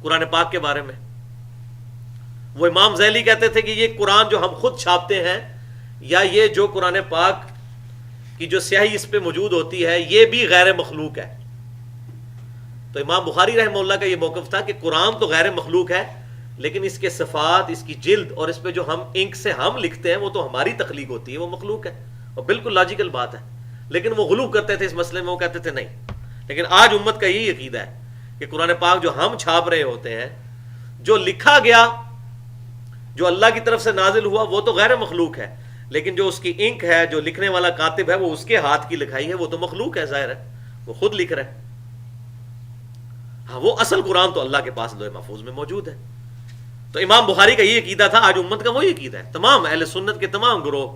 قرآن پاک کے بارے میں۔ وہ امام ذیلی کہتے تھے کہ یہ قرآن جو ہم خود چھاپتے ہیں یا یہ جو قرآن پاک کی جو سیاہی اس پہ موجود ہوتی ہے یہ بھی غیر مخلوق ہے۔ تو امام بخاری رحمہ اللہ کا یہ موقف تھا کہ قرآن تو غیر مخلوق ہے لیکن اس کے صفات، اس کی جلد اور اس پہ جو ہم انک سے ہم لکھتے ہیں وہ تو ہماری تخلیق ہوتی ہے، وہ مخلوق ہے، اور بالکل لاجیکل بات ہے۔ لیکن وہ غلو کرتے تھے اس مسئلے میں، وہ کہتے تھے نہیں۔ لیکن آج امت کا یہی عقیدہ ہے کہ قرآن پاک جو ہم چھاپ رہے ہوتے ہیں، جو لکھا گیا، جو اللہ کی طرف سے نازل ہوا، وہ تو غیر مخلوق ہے، لیکن جو اس کی انک ہے، جو لکھنے والا کاتب ہے، وہ اس کے ہاتھ کی لکھائی ہے، وہ تو مخلوق ہے، ظاہر ہے وہ خود لکھ رہا ہے۔ ہاں وہ اصل قرآن تو اللہ کے پاس لوح محفوظ میں موجود ہے۔ تو امام بخاری کا یہ عقیدہ تھا، آج امت کا وہی عقیدہ ہے۔ تمام اہل سنت کے تمام گروہ،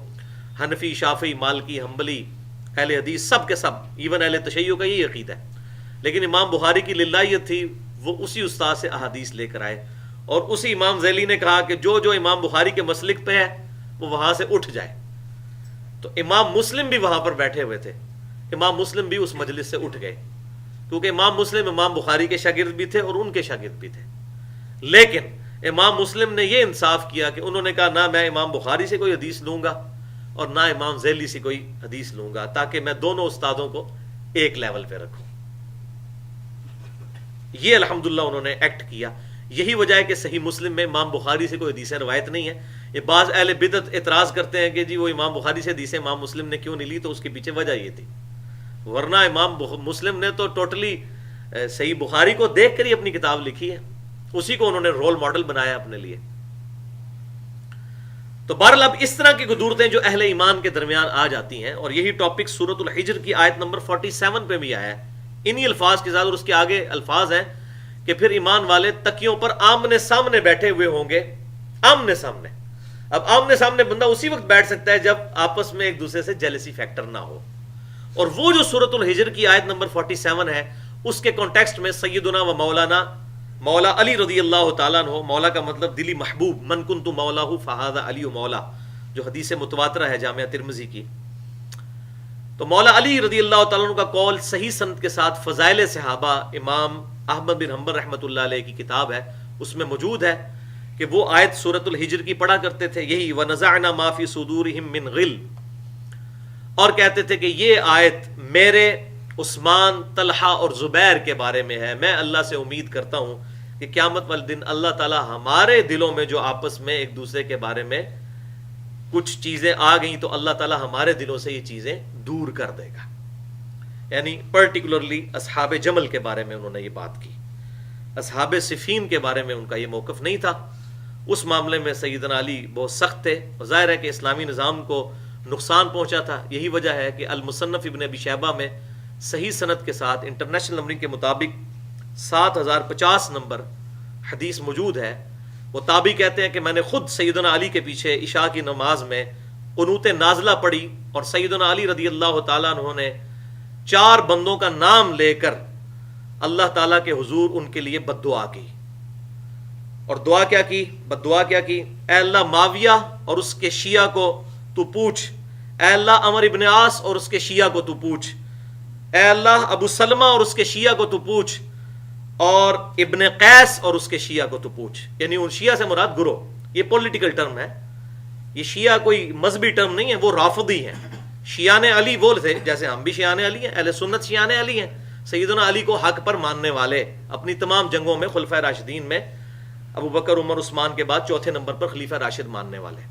حنفی، شافعی، مالکی، حنبلی، اہل حدیث، سب کے سب، ایون اہل تشیع کا یہی عقیدہ ہے۔ لیکن امام بخاری کی للہیت تھی، وہ اسی استاد سے احادیث لے کر آئے، اور اسی امام ذیلی نے کہا کہ جو جو امام بخاری کے مسلک پہ ہے وہ وہاں سے اٹھ جائے۔ تو امام مسلم بھی وہاں پر بیٹھے ہوئے تھے، امام مسلم بھی اس مجلس سے اٹھ گئے، کیونکہ امام مسلم امام بخاری کے شاگرد بھی تھے اور ان کے شاگرد بھی تھے۔ لیکن امام مسلم نے یہ انصاف کیا کہ انہوں نے کہا نہ میں امام بخاری سے کوئی حدیث لوں گا اور نہ امام ذیلی سے کوئی حدیث لوں گا، تاکہ میں دونوں استادوں کو ایک لیول پہ رکھوں۔ یہ الحمدللہ انہوں نے ایکٹ کیا۔ یہی وجہ ہے کہ صحیح مسلم میں امام بخاری سے کوئی حدیث روایت نہیں ہے۔ یہ بعض اہل بدعت اعتراض کرتے ہیں کہ جی وہ امام بخاری سے حدیثیں امام مسلم نے کیوں نہیں لی، تو اس کے پیچھے وجہ یہ تھی، ورنہ امام مسلم نے تو ٹوٹلی صحیح بخاری کو دیکھ کر ہی اپنی کتاب لکھی ہے، اسی کو انہوں نے رول ماڈل بنایا اپنے لیے۔ تو بہرحال اب اس طرح کی قدورتیں جو اہل ایمان کے درمیان آ جاتی ہیں، اور یہی ٹاپک سورۃ الحجر کی آیت نمبر 47 پہ بھی آیا ہے انہی الفاظ کے ساتھ، اور اس کے آگے الفاظ ہیں کہ پھر ایمان والے تکیوں پر آمنے سامنے بیٹھے ہوئے ہوں گے. آمنے سامنے. اب آمنے سامنے بندہ اسی وقت بیٹھ سکتا ہے جب آپس میں ایک دوسرے سے جیلسی فیکٹر نہ ہو. اور وہ جو سورۃ الحجر کی آیت نمبر 47 ہے، اس کے کانٹیکسٹ میں سیدنا و مولانا مولا علی رضی اللہ تعالیٰ عنہ، مولا کا مطلب دلی محبوب، من کنت مولاہ فہذا علی مولا، جو حدیث متواترہ ہے جامعہ ترمذی کی. تو مولا علی رضی اللہ تعالیٰ عنہ کا قول صحیح سند کے ساتھ فضائل صحابہ، امام احمد بن حنبل رحمۃ اللہ علیہ کی کتاب ہے، اس میں موجود ہے کہ وہ آیت سورۃ الحجر کی پڑھا کرتے تھے، یہی وَنَزَعْنَا مَا فِي صُدُورِهِم مِّن غِلٍّ، اور کہتے تھے کہ یہ آیت میرے، عثمان، طلحہ اور زبیر کے بارے میں ہے. میں اللہ سے امید کرتا ہوں کہ قیامت والے دن اللہ تعالیٰ ہمارے دلوں میں جو آپس میں ایک دوسرے کے بارے میں کچھ چیزیں آ گئیں تو اللہ تعالیٰ ہمارے دلوں سے یہ چیزیں دور کر دے گا. یعنی پرٹیکولرلی اصحاب جمل کے بارے میں انہوں نے یہ بات کی. اصحاب صفین کے بارے میں ان کا یہ موقف نہیں تھا. اس معاملے میں سیدنا علی بہت سخت تھے، اور ظاہر ہے کہ اسلامی نظام کو نقصان پہنچا تھا. یہی وجہ ہے کہ المصنف ابن ابی شیبہ میں صحیح سند کے ساتھ انٹرنیشنل نمبرنگ کے مطابق 7050 نمبر حدیث موجود ہے. وہ تابعی کہتے ہیں کہ میں نے خود سیدنا علی کے پیچھے عشاء کی نماز میں قنوت نازلہ پڑھی، اور سیدنا علی رضی اللہ تعالیٰ عنہ نے 4 بندوں کا نام لے کر اللہ تعالیٰ کے حضور ان کے لیے بد دعا کی. اور دعا کیا کی؟ بد دعا کیا کی؟ اے اللہ معاویہ اور اس کے شیعہ کو تو پوچھ، اے اللہ عمر ابن عاص اور اس کے شیعہ کو تو پوچھ، اے اللہ ابو سلمہ اور اس کے شیعہ کو تو پوچھ، اور ابن قیس اور اس کے شیعہ کو تو پوچھ. یعنی ان شیعہ سے مراد گروہ، یہ پولیٹیکل ٹرم ہے، یہ شیعہ کوئی مذہبی ٹرم نہیں ہے، وہ رافضی ہیں. شیعان علی وہ تھے جیسے ہم بھی شیعان علی ہیں، اہل سنت شیعان علی ہیں، سیدنا علی کو حق پر ماننے والے، اپنی تمام جنگوں میں خلفائے راشدین میں ابو بکر، عمر، عثمان کے بعد چوتھے نمبر پر خلیفہ راشد ماننے والے.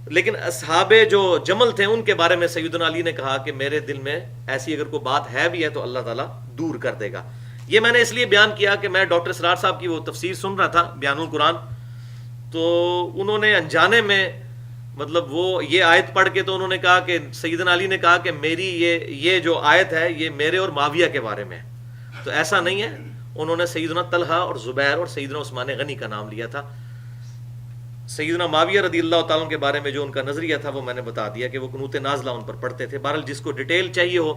لیکن اصحاب جو جمل تھے ان کے بارے میں سیدنا علی نے کہا کہ میرے دل میں ایسی اگر کوئی بات ہے بھی ہے تو اللہ تعالیٰ دور کر دے گا. یہ میں نے اس لیے بیان کیا کہ میں ڈاکٹر اسرار صاحب کی وہ تفسیر سن رہا تھا، بیان القرآن، تو انہوں نے انجانے میں مطلب وہ یہ آیت پڑھ کے تو انہوں نے کہا کہ سیدنا علی نے کہا کہ میری یہ جو آیت ہے یہ میرے اور معاویہ کے بارے میں ہے. تو ایسا نہیں ہے، انہوں نے سیدنا طلحہ اور زبیر اور سیدنا عثمان غنی کا نام لیا تھا. سیدنا معاویہ رضی اللہ تعالیٰ کے بارے میں جو ان کا نظریہ تھا وہ میں نے بتا دیا کہ وہ قنوت نازلہ ان پر پڑھتے تھے. بہرحال جس کو ڈیٹیل چاہیے ہو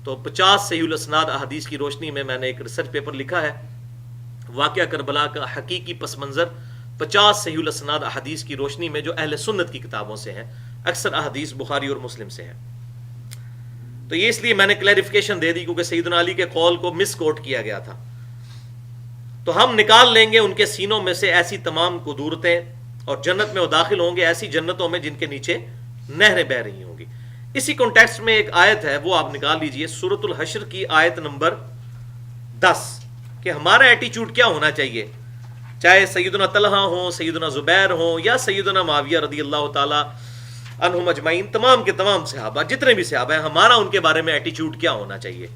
تو 50 صحیح الاسناد احادیث کی روشنی میں نے ایک ریسرچ پیپر لکھا ہے، واقعہ کربلا کا حقیقی پس منظر 50 صحیح الاسناد احادیث کی روشنی میں، جو اہل سنت کی کتابوں سے ہیں، اکثر احادیث بخاری اور مسلم سے ہیں. تو یہ اس لیے میں نے کلیریفیکیشن دے دی کیونکہ سیدنا علی کے قول کو مس کوٹ کیا گیا تھا. تو ہم نکال لیں گے ان کے سینوں میں سے ایسی تمام قدورتیں، اور جنت میں وہ داخل ہوں گے ایسی جنتوں میں جن کے نیچے نہریں بہ رہی ہوں گی. اسی کانٹیکسٹ میں ایک آیت ہے، وہ آپ نکال لیجئے، سورۃ الحشر کی آیت نمبر 10، کہ ہمارا ایٹیچیوڈ کیا ہونا چاہیے، چاہے سیدنا طلحہ ہوں، سیدنا زبیر ہوں، یا سیدنا معاویہ رضی اللہ تعالی عنہم اجمعین، تمام کے تمام صحابہ، جتنے بھی صحابہ ہیں، ہمارا ان کے بارے میں ایٹیچیوڈ کیا ہونا چاہیے.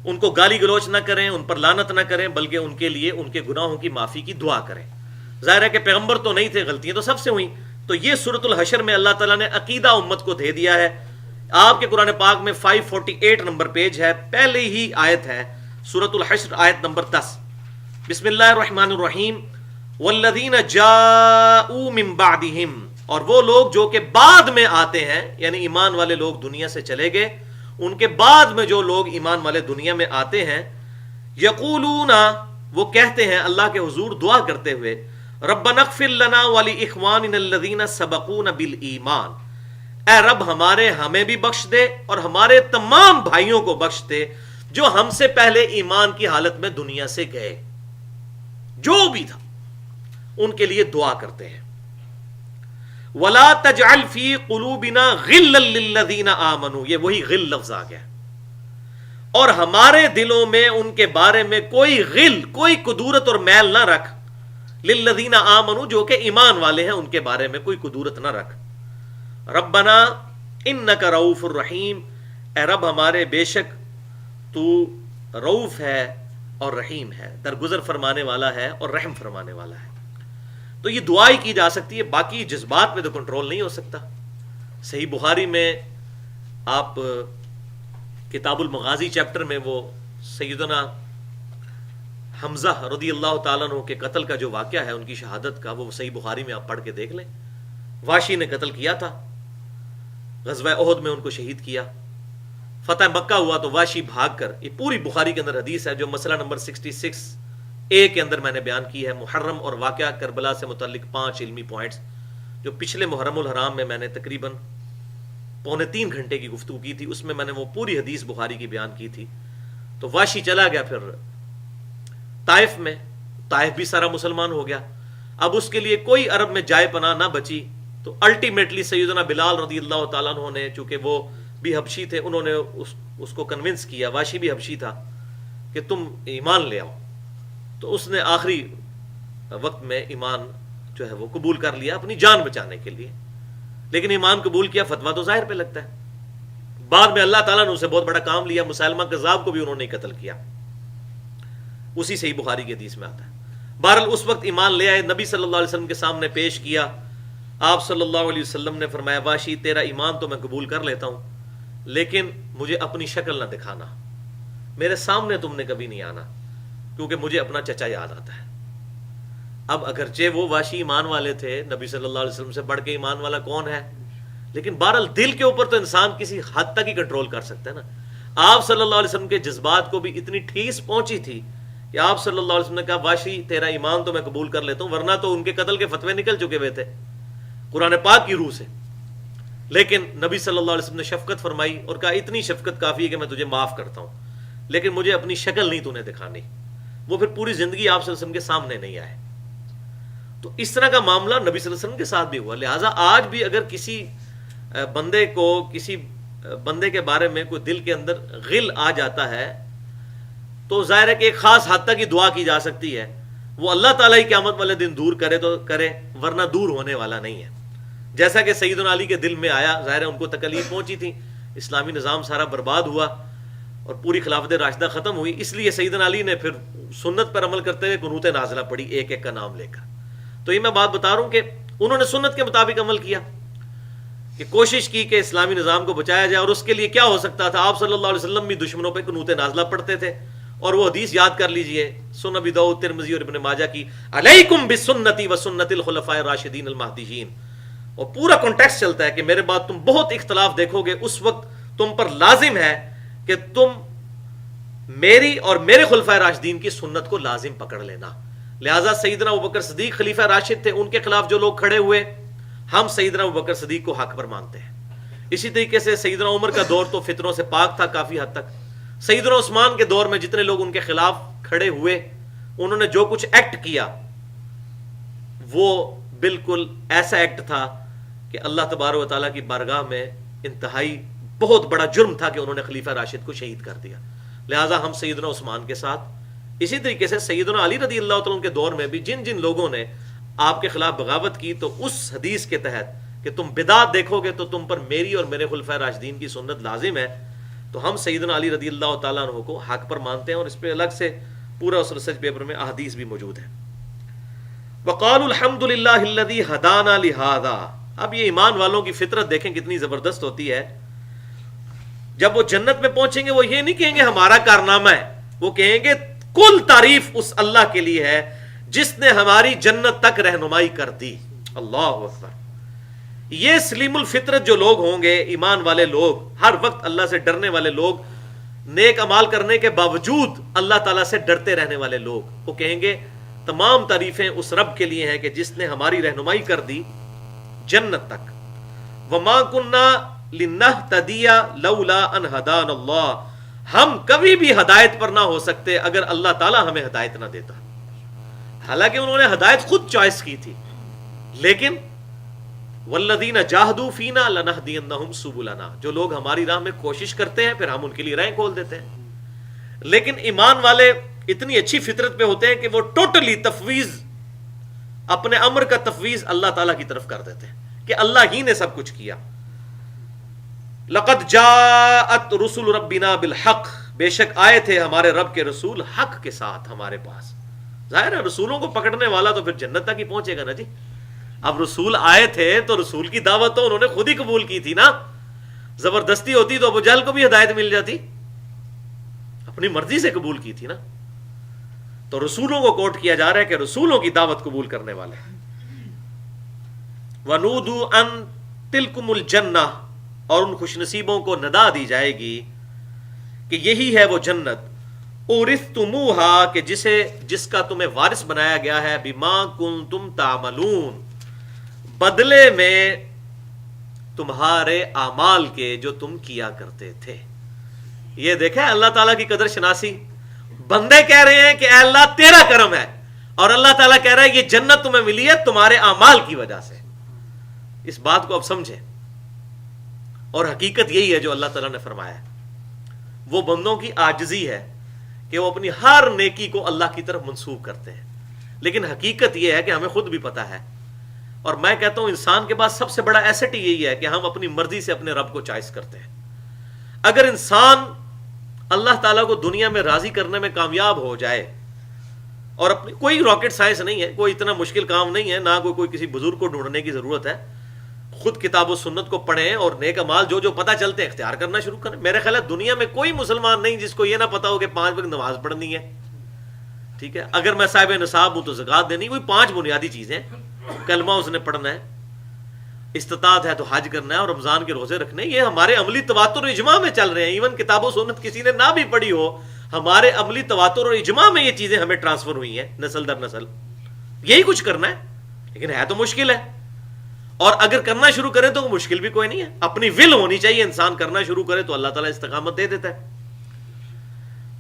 ان کو گالی گلوچ نہ کریں، ان پر لعنت نہ کریں، بلکہ ان کے لیے ان کے گناہوں کی معافی کی دعا کریں. ظاہر ہے کہ پیغمبر تو نہیں تھے، غلطیاں تو سب سے ہوئیں. تو یہ سورۃ الحشر میں اللہ تعالیٰ نے عقیدہ امت کو دے دیا ہے. آپ کے قرآن پاک میں 548 نمبر پیج ہے، پہلے ہی آیت ہے، سورۃ الحشر آیت نمبر 10. بسم اللہ الرحمن الرحیم. والذین جاءوا من بعدہم، اور وہ لوگ جو کہ بعد میں آتے ہیں، یعنی ایمان والے لوگ دنیا سے چلے گئے، ان کے بعد میں جو لوگ ایمان والے دنیا میں آتے ہیں، یقولون، وہ کہتے ہیں اللہ کے حضور دعا کرتے ہوئے، ربنا اغفر لنا ولاخواننا الذین سبقونا بالایمان، اے رب ہمیں بھی بخش دے اور ہمارے تمام بھائیوں کو بخش دے جو ہم سے پہلے ایمان کی حالت میں دنیا سے گئے. جو بھی تھا ان کے لیے دعا کرتے ہیں. ولا تجعل فی قلوبنا غلا للذین آمنوا، یہ وہی غل لفظ آ گیا، اور ہمارے دلوں میں ان کے بارے میں کوئی غل، کوئی کدورت اور میل نہ رکھ، للذین آمنوا، جو کہ ایمان والے ہیں ان کے بارے میں کوئی کدورت نہ رکھ. ربنا انک رؤوف الرحیم، اے رب ہمارے بے شک تو رؤوف ہے اور رحیم ہے، درگزر فرمانے والا ہے اور رحم فرمانے والا ہے. تو یہ دعا ہی کی جا سکتی ہے، باقی جذبات میں تو کنٹرول نہیں ہو سکتا. صحیح بخاری میں آپ کتاب المغازی چیپٹر میں وہ سیدنا حمزہ رضی اللہ تعالیٰ عنہ کے قتل کا جو واقعہ ہے، ان کی شہادت کا، وہ صحیح بخاری میں آپ پڑھ کے دیکھ لیں. واشی نے قتل کیا تھا، غزوہ احد میں ان کو شہید کیا. فتح مکہ ہوا تو واشی بھاگ کر، یہ پوری بخاری کے اندر حدیث ہے جو مسئلہ نمبر 66A کے اندر میں نے بیان کی ہے. محرم اور واقعہ کربلا سے متعلق 5 علمی پوائنٹس جو پچھلے محرم الحرام میں نے تقریباً 2.25 گھنٹے کی گفتگو کی تھی، اس میں نے وہ پوری حدیث بخاری کی بیان کی تھی. تو واشی چلا گیا پھر طائف میں، طائف بھی سارا مسلمان ہو گیا. اب اس کے لیے کوئی عرب میں جائے پناہ نہ بچی، تو الٹیمیٹلی سیدنا بلال رضی اللہ تعالیٰ عنہ نے، چونکہ وہ بھی حبشی تھے، انہوں نے اس کو کنونس کیا، واشی بھی حبشی تھا، کہ تم ایمان لے آؤ. تو اس نے آخری وقت میں ایمان جو ہے وہ قبول کر لیا اپنی جان بچانے کے لیے. لیکن ایمان قبول کیا، فتویٰ تو ظاہر پہ لگتا ہے. بعد میں اللہ تعالیٰ نے اسے بہت بڑا کام لیا، مسلمہ کذاب کو بھی انہوں نے قتل کیا، اسی صحیح بخاری کی حدیث میں آتا ہے. بہرحال اس وقت ایمان لے آئے، نبی صلی اللہ علیہ وسلم کے سامنے پیش کیا. آپ صلی اللہ علیہ وسلم نے فرمایا واشی تیرا ایمان تو میں قبول کر لیتا ہوں، لیکن مجھے اپنی شکل نہ دکھانا، میرے سامنے تم نے کبھی نہیں آنا، کیونکہ مجھے اپنا چچا یاد آتا ہے. اب اگرچہ وہ واشی ایمان والے تھے، نبی صلی اللہ علیہ وسلم سے بڑھ کے ایمان والا کون ہے، لیکن بہرحال دل کے اوپر تو انسان کسی حد تک ہی کنٹرول کر سکتا ہے نا. آپ صلی اللہ علیہ وسلم کے جذبات کو بھی اتنی ٹھیس پہنچی تھی کہ آپ صلی اللہ علیہ وسلم نے کہا واشی تیرا ایمان تو میں قبول کر لیتا ہوں، ورنہ تو ان کے قتل کے فتوے نکل چکے ہوئے تھے قرآن پاک کی روح سے. لیکن نبی صلی اللہ علیہ وسلم نے شفقت فرمائی اور کہا اتنی شفقت کافی ہے کہ میں تجھے معاف کرتا ہوں، لیکن مجھے اپنی شکل نہیں تو نے دکھانی. وہ پھر پوری زندگی آپ صلی اللہ علیہ وسلم کے سامنے نہیں آئے. تو اس طرح کا معاملہ نبی صلی اللہ علیہ وسلم کے ساتھ بھی ہوا. لہٰذا آج بھی اگر کسی بندے کو کسی بندے کے بارے میں کوئی دل کے اندر غل آ جاتا ہے تو ظاہر ہے کہ ایک خاص حد تک ہی دعا کی جا سکتی ہے، وہ اللہ تعالیٰ ہی قیامت والے دن دور کرے تو کرے، ورنہ دور ہونے والا نہیں ہے. جیسا کہ سیدنا علی کے دل میں آیا، ظاہر ہے ان کو تکلیف پہنچی تھی، اسلامی نظام سارا برباد ہوا اور پوری خلافت راشدہ ختم ہوئی. اس لیے سیدنا علی نے پھر سنت پر عمل کرتے ہوئے قنوت نازلہ پڑھی ایک ایک کا نام لے کر. تو یہ میں بات بتا رہا ہوں کہ انہوں نے سنت کے مطابق عمل کیا، کہ کوشش کی کہ اسلامی نظام کو بچایا جائے. اور اس کے لیے کیا ہو سکتا تھا، آپ صلی اللہ علیہ وسلم بھی دشمنوں پہ قنوت نازلہ پڑھتے تھے. اور وہ حدیث یاد کر لیجئے، سنن ابی داؤد، ترمذی اور ابن ماجہ کی، علیکم بسنتی وسنت الخلفاء الراشدین المہدیین. اور پورا کانٹیکسٹ چلتا ہے کہ میرے بعد تم بہت اختلاف دیکھو گے، اس وقت تم پر لازم ہے کہ تم میری اور میرے خلفائے راشدین کی سنت کو لازم پکڑ لینا. لہٰذا سیدنا ابوبکر صدیق خلیفہ راشد تھے، ان کے خلاف جو لوگ کھڑے ہوئے، ہم سیدنا ابوبکر صدیق کو حق پر مانتے ہیں. اسی طریقے سے سیدنا عمر کا دور تو فتنوں سے پاک تھا کافی حد تک. سیدنا عثمان کے دور میں جتنے لوگ ان کے خلاف کھڑے ہوئے، انہوں نے جو کچھ ایکٹ کیا وہ بالکل ایسا ایکٹ تھا کہ اللہ تبارک و تعالیٰ کی بارگاہ میں انتہائی بہت بڑا جرم تھا کہ انہوں نے خلیفہ راشد کو شہید کر دیا. لہٰذا ہم سیدنا عثمان کے ساتھ. اسی طریقے سے سیدنا علی رضی اللہ تعالیٰ کے دور میں بھی جن جن لوگوں نے آپ کے خلاف بغاوت کی، تو اس حدیث کے تحت کہ تم بدعت دیکھو گے تو تم پر میری اور میرے خلفائے راشدین کی سنت لازم ہے، تو ہم سیدنا علی رضی اللہ تعالیٰ عنہ کو حق پر مانتے ہیں. اور اس پہ الگ سے پورا اس ریسرچ پیپر میں احادیث بھی موجود ہے. وقالوا الحمد للہ الذی ہدانا لہذا. اب یہ ایمان والوں کی فطرت دیکھیں کتنی زبردست ہوتی ہے. جب وہ جنت میں پہنچیں گے وہ یہ نہیں کہیں گے ہمارا کارنامہ ہے، وہ کہیں گے کل تعریف اس اللہ کے لیے ہے جس نے ہماری جنت تک رہنمائی کر دی. اللہ اکبر. یہ سلیم الفطرت جو لوگ ہوں گے، ایمان والے لوگ، ہر وقت اللہ سے ڈرنے والے لوگ، نیک امال کرنے کے باوجود اللہ تعالیٰ سے ڈرتے رہنے والے لوگ، وہ کہیں گے تمام تعریفیں اس رب کے لیے ہیں کہ جس نے ہماری رہنمائی کر دی جنت تک. وما کننا لنہتدی لولا ان ہدانا اللہ. ہم کبھی بھی ہدایت پر نہ ہو سکتے اگر اللہ تعالیٰ ہمیں ہدایت نہ دیتا. حالانکہ انہوں نے ہدایت خود چوائس کی تھی، لیکن والذین جاہدوا فینا لنہدینہم سبلنا. جو لوگ ہماری راہ میں کوشش کرتے ہیں پھر ہم ان کے لیے راہیں کھول دیتے ہیں. لیکن ایمان والے اتنی اچھی فطرت پہ ہوتے ہیں کہ وہ ٹوٹلی تفویض، اپنے امر کا تفویض اللہ تعالیٰ کی طرف کر دیتے ہیں کہ اللہ ہی نے سب کچھ کیا. لقد جاءت رسل ربنا بالحق. بے شک آئے تھے ہمارے رب کے رسول حق کے ساتھ ہمارے پاس. ظاہر ہے رسولوں کو پکڑنے والا تو پھر جنت تک ہی پہنچے گا نا جی. اب رسول آئے تھے تو رسول کی دعوت تو انہوں نے خود ہی قبول کی تھی نا. زبردستی ہوتی تو ابو جہل کو بھی ہدایت مل جاتی. اپنی مرضی سے قبول کی تھی نا. تو رسولوں کو کوٹ کیا جا رہا ہے کہ رسولوں کی دعوت قبول کرنے والے. وَنُودُوا أَن تِلْكُمُ الْجَنَّةُ، اور ان خوش نصیبوں کو ندا دی جائے گی کہ یہی ہے وہ جنت، اورثتموها، کہ جس کا تمہیں وارث بنایا گیا ہے، بما کنتم تعملون، بدلے میں تمہارے اعمال کے جو تم کیا کرتے تھے. یہ دیکھیں اللہ تعالیٰ کی قدر شناسی. بندے کہہ رہے ہیں کہ اے اللہ تیرا کرم ہے، اور اللہ تعالیٰ کہہ رہا ہے یہ جنت تمہیں ملی ہے تمہارے اعمال کی وجہ سے. اس بات کو اب سمجھیں، اور حقیقت یہی ہے جو اللہ تعالیٰ نے فرمایا ہے. وہ بندوں کی عاجزی ہے کہ وہ اپنی ہر نیکی کو اللہ کی طرف منسوب کرتے ہیں، لیکن حقیقت یہ ہے کہ ہمیں خود بھی پتا ہے. اور میں کہتا ہوں انسان کے پاس سب سے بڑا ایسٹ ہی یہی ہے کہ ہم اپنی مرضی سے اپنے رب کو چوائس کرتے ہیں. اگر انسان اللہ تعالیٰ کو دنیا میں راضی کرنے میں کامیاب ہو جائے، اور اپنی کوئی راکٹ سائنس نہیں ہے، کوئی اتنا مشکل کام نہیں ہے، نہ کوئی کسی بزرگ کو ڈھونڈنے کی ضرورت ہے. خود کتاب و سنت کو پڑھیں اور نیک اعمال جو پتہ چلتے ہیں اختیار کرنا شروع کریں. میرے خیال ہے دنیا میں کوئی مسلمان نہیں جس کو یہ نہ پتا ہو کہ 5 وقت نماز پڑھنی ہے. ٹھیک ہے، اگر میں صاحب نصاب ہوں تو زکوٰۃ دینی. کوئی 5 بنیادی چیزیں، کلمہ اس نے پڑھنا ہے، استطاعت ہے تو حج کرنا ہے، اور رمضان کے روزے رکھنے. یہ ہمارے عملی تواتر اور اجماع میں چل رہے ہیں. ایون کتاب و سنت کسی نے نہ بھی پڑھی ہو، ہمارے عملی تواتر اور اجماع میں یہ چیزیں ہمیں ٹرانسفر ہوئی ہیں نسل در نسل. یہی کچھ کرنا ہے، لیکن ہے تو مشکل ہے. اور اگر کرنا شروع کریں تو مشکل بھی کوئی نہیں ہے. اپنی ول ہونی چاہیے، انسان کرنا شروع کرے تو اللہ تعالیٰ استقامت دے دیتا ہے.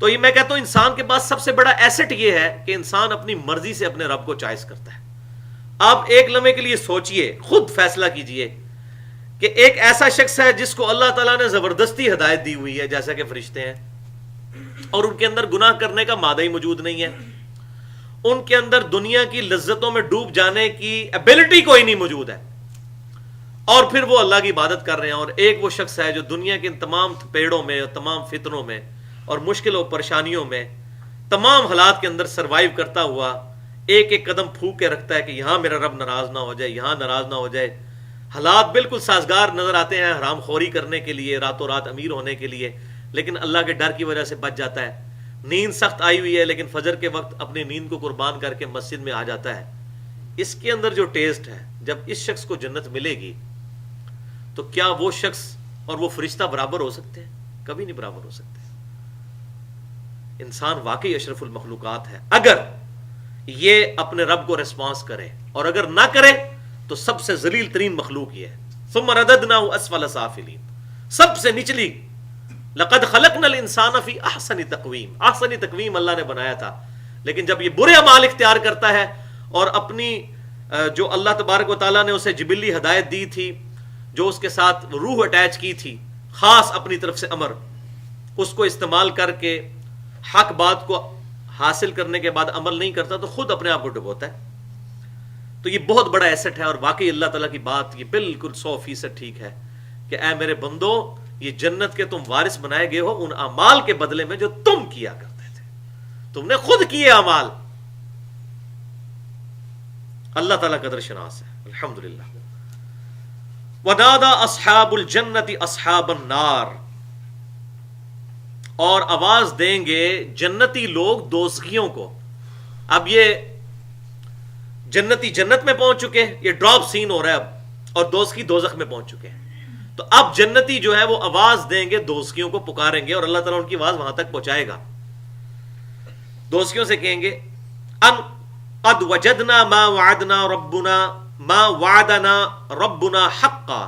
تو یہ میں کہتا ہوں انسان کے پاس سب سے بڑا ایسٹ یہ ہے کہ انسان اپنی مرضی سے اپنے رب کو چوائس کرتا ہے. آپ ایک لمحے کے لیے سوچئے، خود فیصلہ کیجئے کہ ایک ایسا شخص ہے جس کو اللہ تعالیٰ نے زبردستی ہدایت دی ہوئی ہے جیسا کہ فرشتے ہیں، اور ان کے اندر گناہ کرنے کا مادہ ہی موجود نہیں ہے، ان کے اندر دنیا کی لذتوں میں ڈوب جانے کی ایبلٹی کوئی نہیں موجود ہے، اور پھر وہ اللہ کی عبادت کر رہے ہیں. اور ایک وہ شخص ہے جو دنیا کے ان تمام پیڑوں میں، تمام فتنوں میں اور مشکلوں پریشانیوں میں، تمام حالات کے اندر سروائیو کرتا ہوا ایک ایک قدم پھونک کے رکھتا ہے کہ یہاں میرا رب ناراض نہ ہو جائے، یہاں ناراض نہ ہو جائے. حالات بالکل سازگار نظر آتے ہیں حرام خوری کرنے کے لیے، راتوں رات امیر ہونے کے لیے، لیکن اللہ کے ڈر کی وجہ سے بچ جاتا ہے. نیند سخت آئی ہوئی ہے لیکن فجر کے وقت اپنی نیند کو قربان کر کے مسجد میں آ جاتا ہے. اس کے اندر جو ٹیسٹ ہے، جب اس شخص کو جنت ملے گی تو کیا وہ شخص اور وہ فرشتہ برابر ہو سکتے ہیں؟ کبھی نہیں برابر ہو سکتے. انسان واقعی اشرف المخلوقات ہے اگر یہ اپنے رب کو ریسپانس کرے، اور اگر نہ کرے تو سب سے ذلیل ترین مخلوق یہ ہے. ثم رددناه اسفل سافلین، سب سے نچلی. لقد خلقنا الانسان فی احسن تقویم، احسن تقویم اللہ نے بنایا تھا، لیکن جب یہ برے اعمال اختیار کرتا ہے اور اپنی جو اللہ تبارک و تعالیٰ نے اسے جبلی ہدایت دی تھی، جو اس کے ساتھ روح اٹیچ کی تھی، خاص اپنی طرف سے امر، اس کو استعمال کر کے حق بات کو حاصل کرنے کے بعد عمل نہیں کرتا تو خود اپنے آپ کو ڈبوتا ہے. تو یہ بہت بڑا ایسٹ ہے، اور واقعی اللہ تعالیٰ کی بات یہ بالکل 100% ٹھیک ہے کہ اے میرے بندو، یہ جنت کے تم وارث بنائے گئے ہو ان اعمال کے بدلے میں جو تم کیا کرتے تھے. تم نے خود کیے اعمال. اللہ تعالیٰ قدر شناس ہے، الحمدللہ. وَنَادَى أَصْحَابُ الْجَنَّةِ أَصْحَابَ النَّارِ، اور آواز دیں گے جنتی لوگ دوزخیوں کو. اب یہ جنتی جنت میں پہنچ چکے، یہ ڈراپ سین ہو رہا ہے اب، اور دوزخی دوزخ میں پہنچ چکے ہیں. تو اب جنتی جو ہے وہ آواز دیں گے، دوزخیوں کو پکاریں گے، اور اللہ تعالیٰ ان کی آواز وہاں تک پہنچائے گا. دوزخیوں سے کہیں گے ان قد وجدنا ما وعدنا ربنا ما وعدنا ربنا حقا،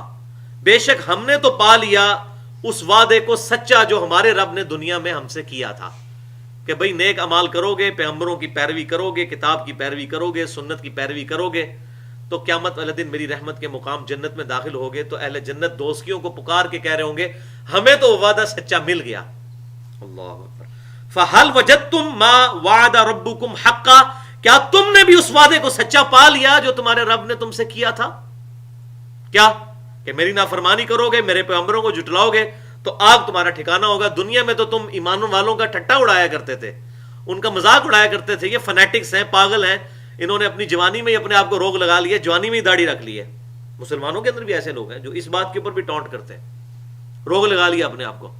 بے شک ہم نے تو پا لیا اس وعدے کو سچا جو ہمارے رب نے دنیا میں ہم سے کیا تھا کہ بھئی نیک اعمال کرو گے، پیغمبروں کی پیروی کرو گے، کتاب کی پیروی کرو گے، سنت کی پیروی کرو گے تو قیامت والے دن میری رحمت کے مقام جنت میں داخل ہوگے. تو اہل جنت دوزخیوں کو پکار کے کہہ رہے ہوں گے ہمیں تو وعدہ سچا مل گیا. اللہ اکبر. فَهَلْ وَجَدْتُمْ مَا وَعَدَ رَبُّكُمْ حَقًّا، کیا تم نے بھی اس وعدے کو سچا پا لیا جو تمہارے رب نے تم سے کیا تھا؟ کیا کہ میری نافرمانی کرو گے، میرے پیغمبروں کو جھٹلاؤ گے تو آگ تمہارا ٹھکانہ ہوگا. دنیا میں تو تم ایمان والوں کا ٹھٹا اڑایا کرتے تھے، ان کا مذاق اڑایا کرتے تھے. یہ فنیٹکس ہیں، پاگل ہیں، انہوں نے اپنی جوانی میں ہی اپنے آپ کو روگ لگا لی ہے، جوانی میں ہی داڑھی رکھ لی ہے. مسلمانوں کے اندر بھی ایسے لوگ ہیں جو اس بات کے اوپر بھی ٹونٹ کرتے ہیں، روگ لگا لیا اپنے آپ کو.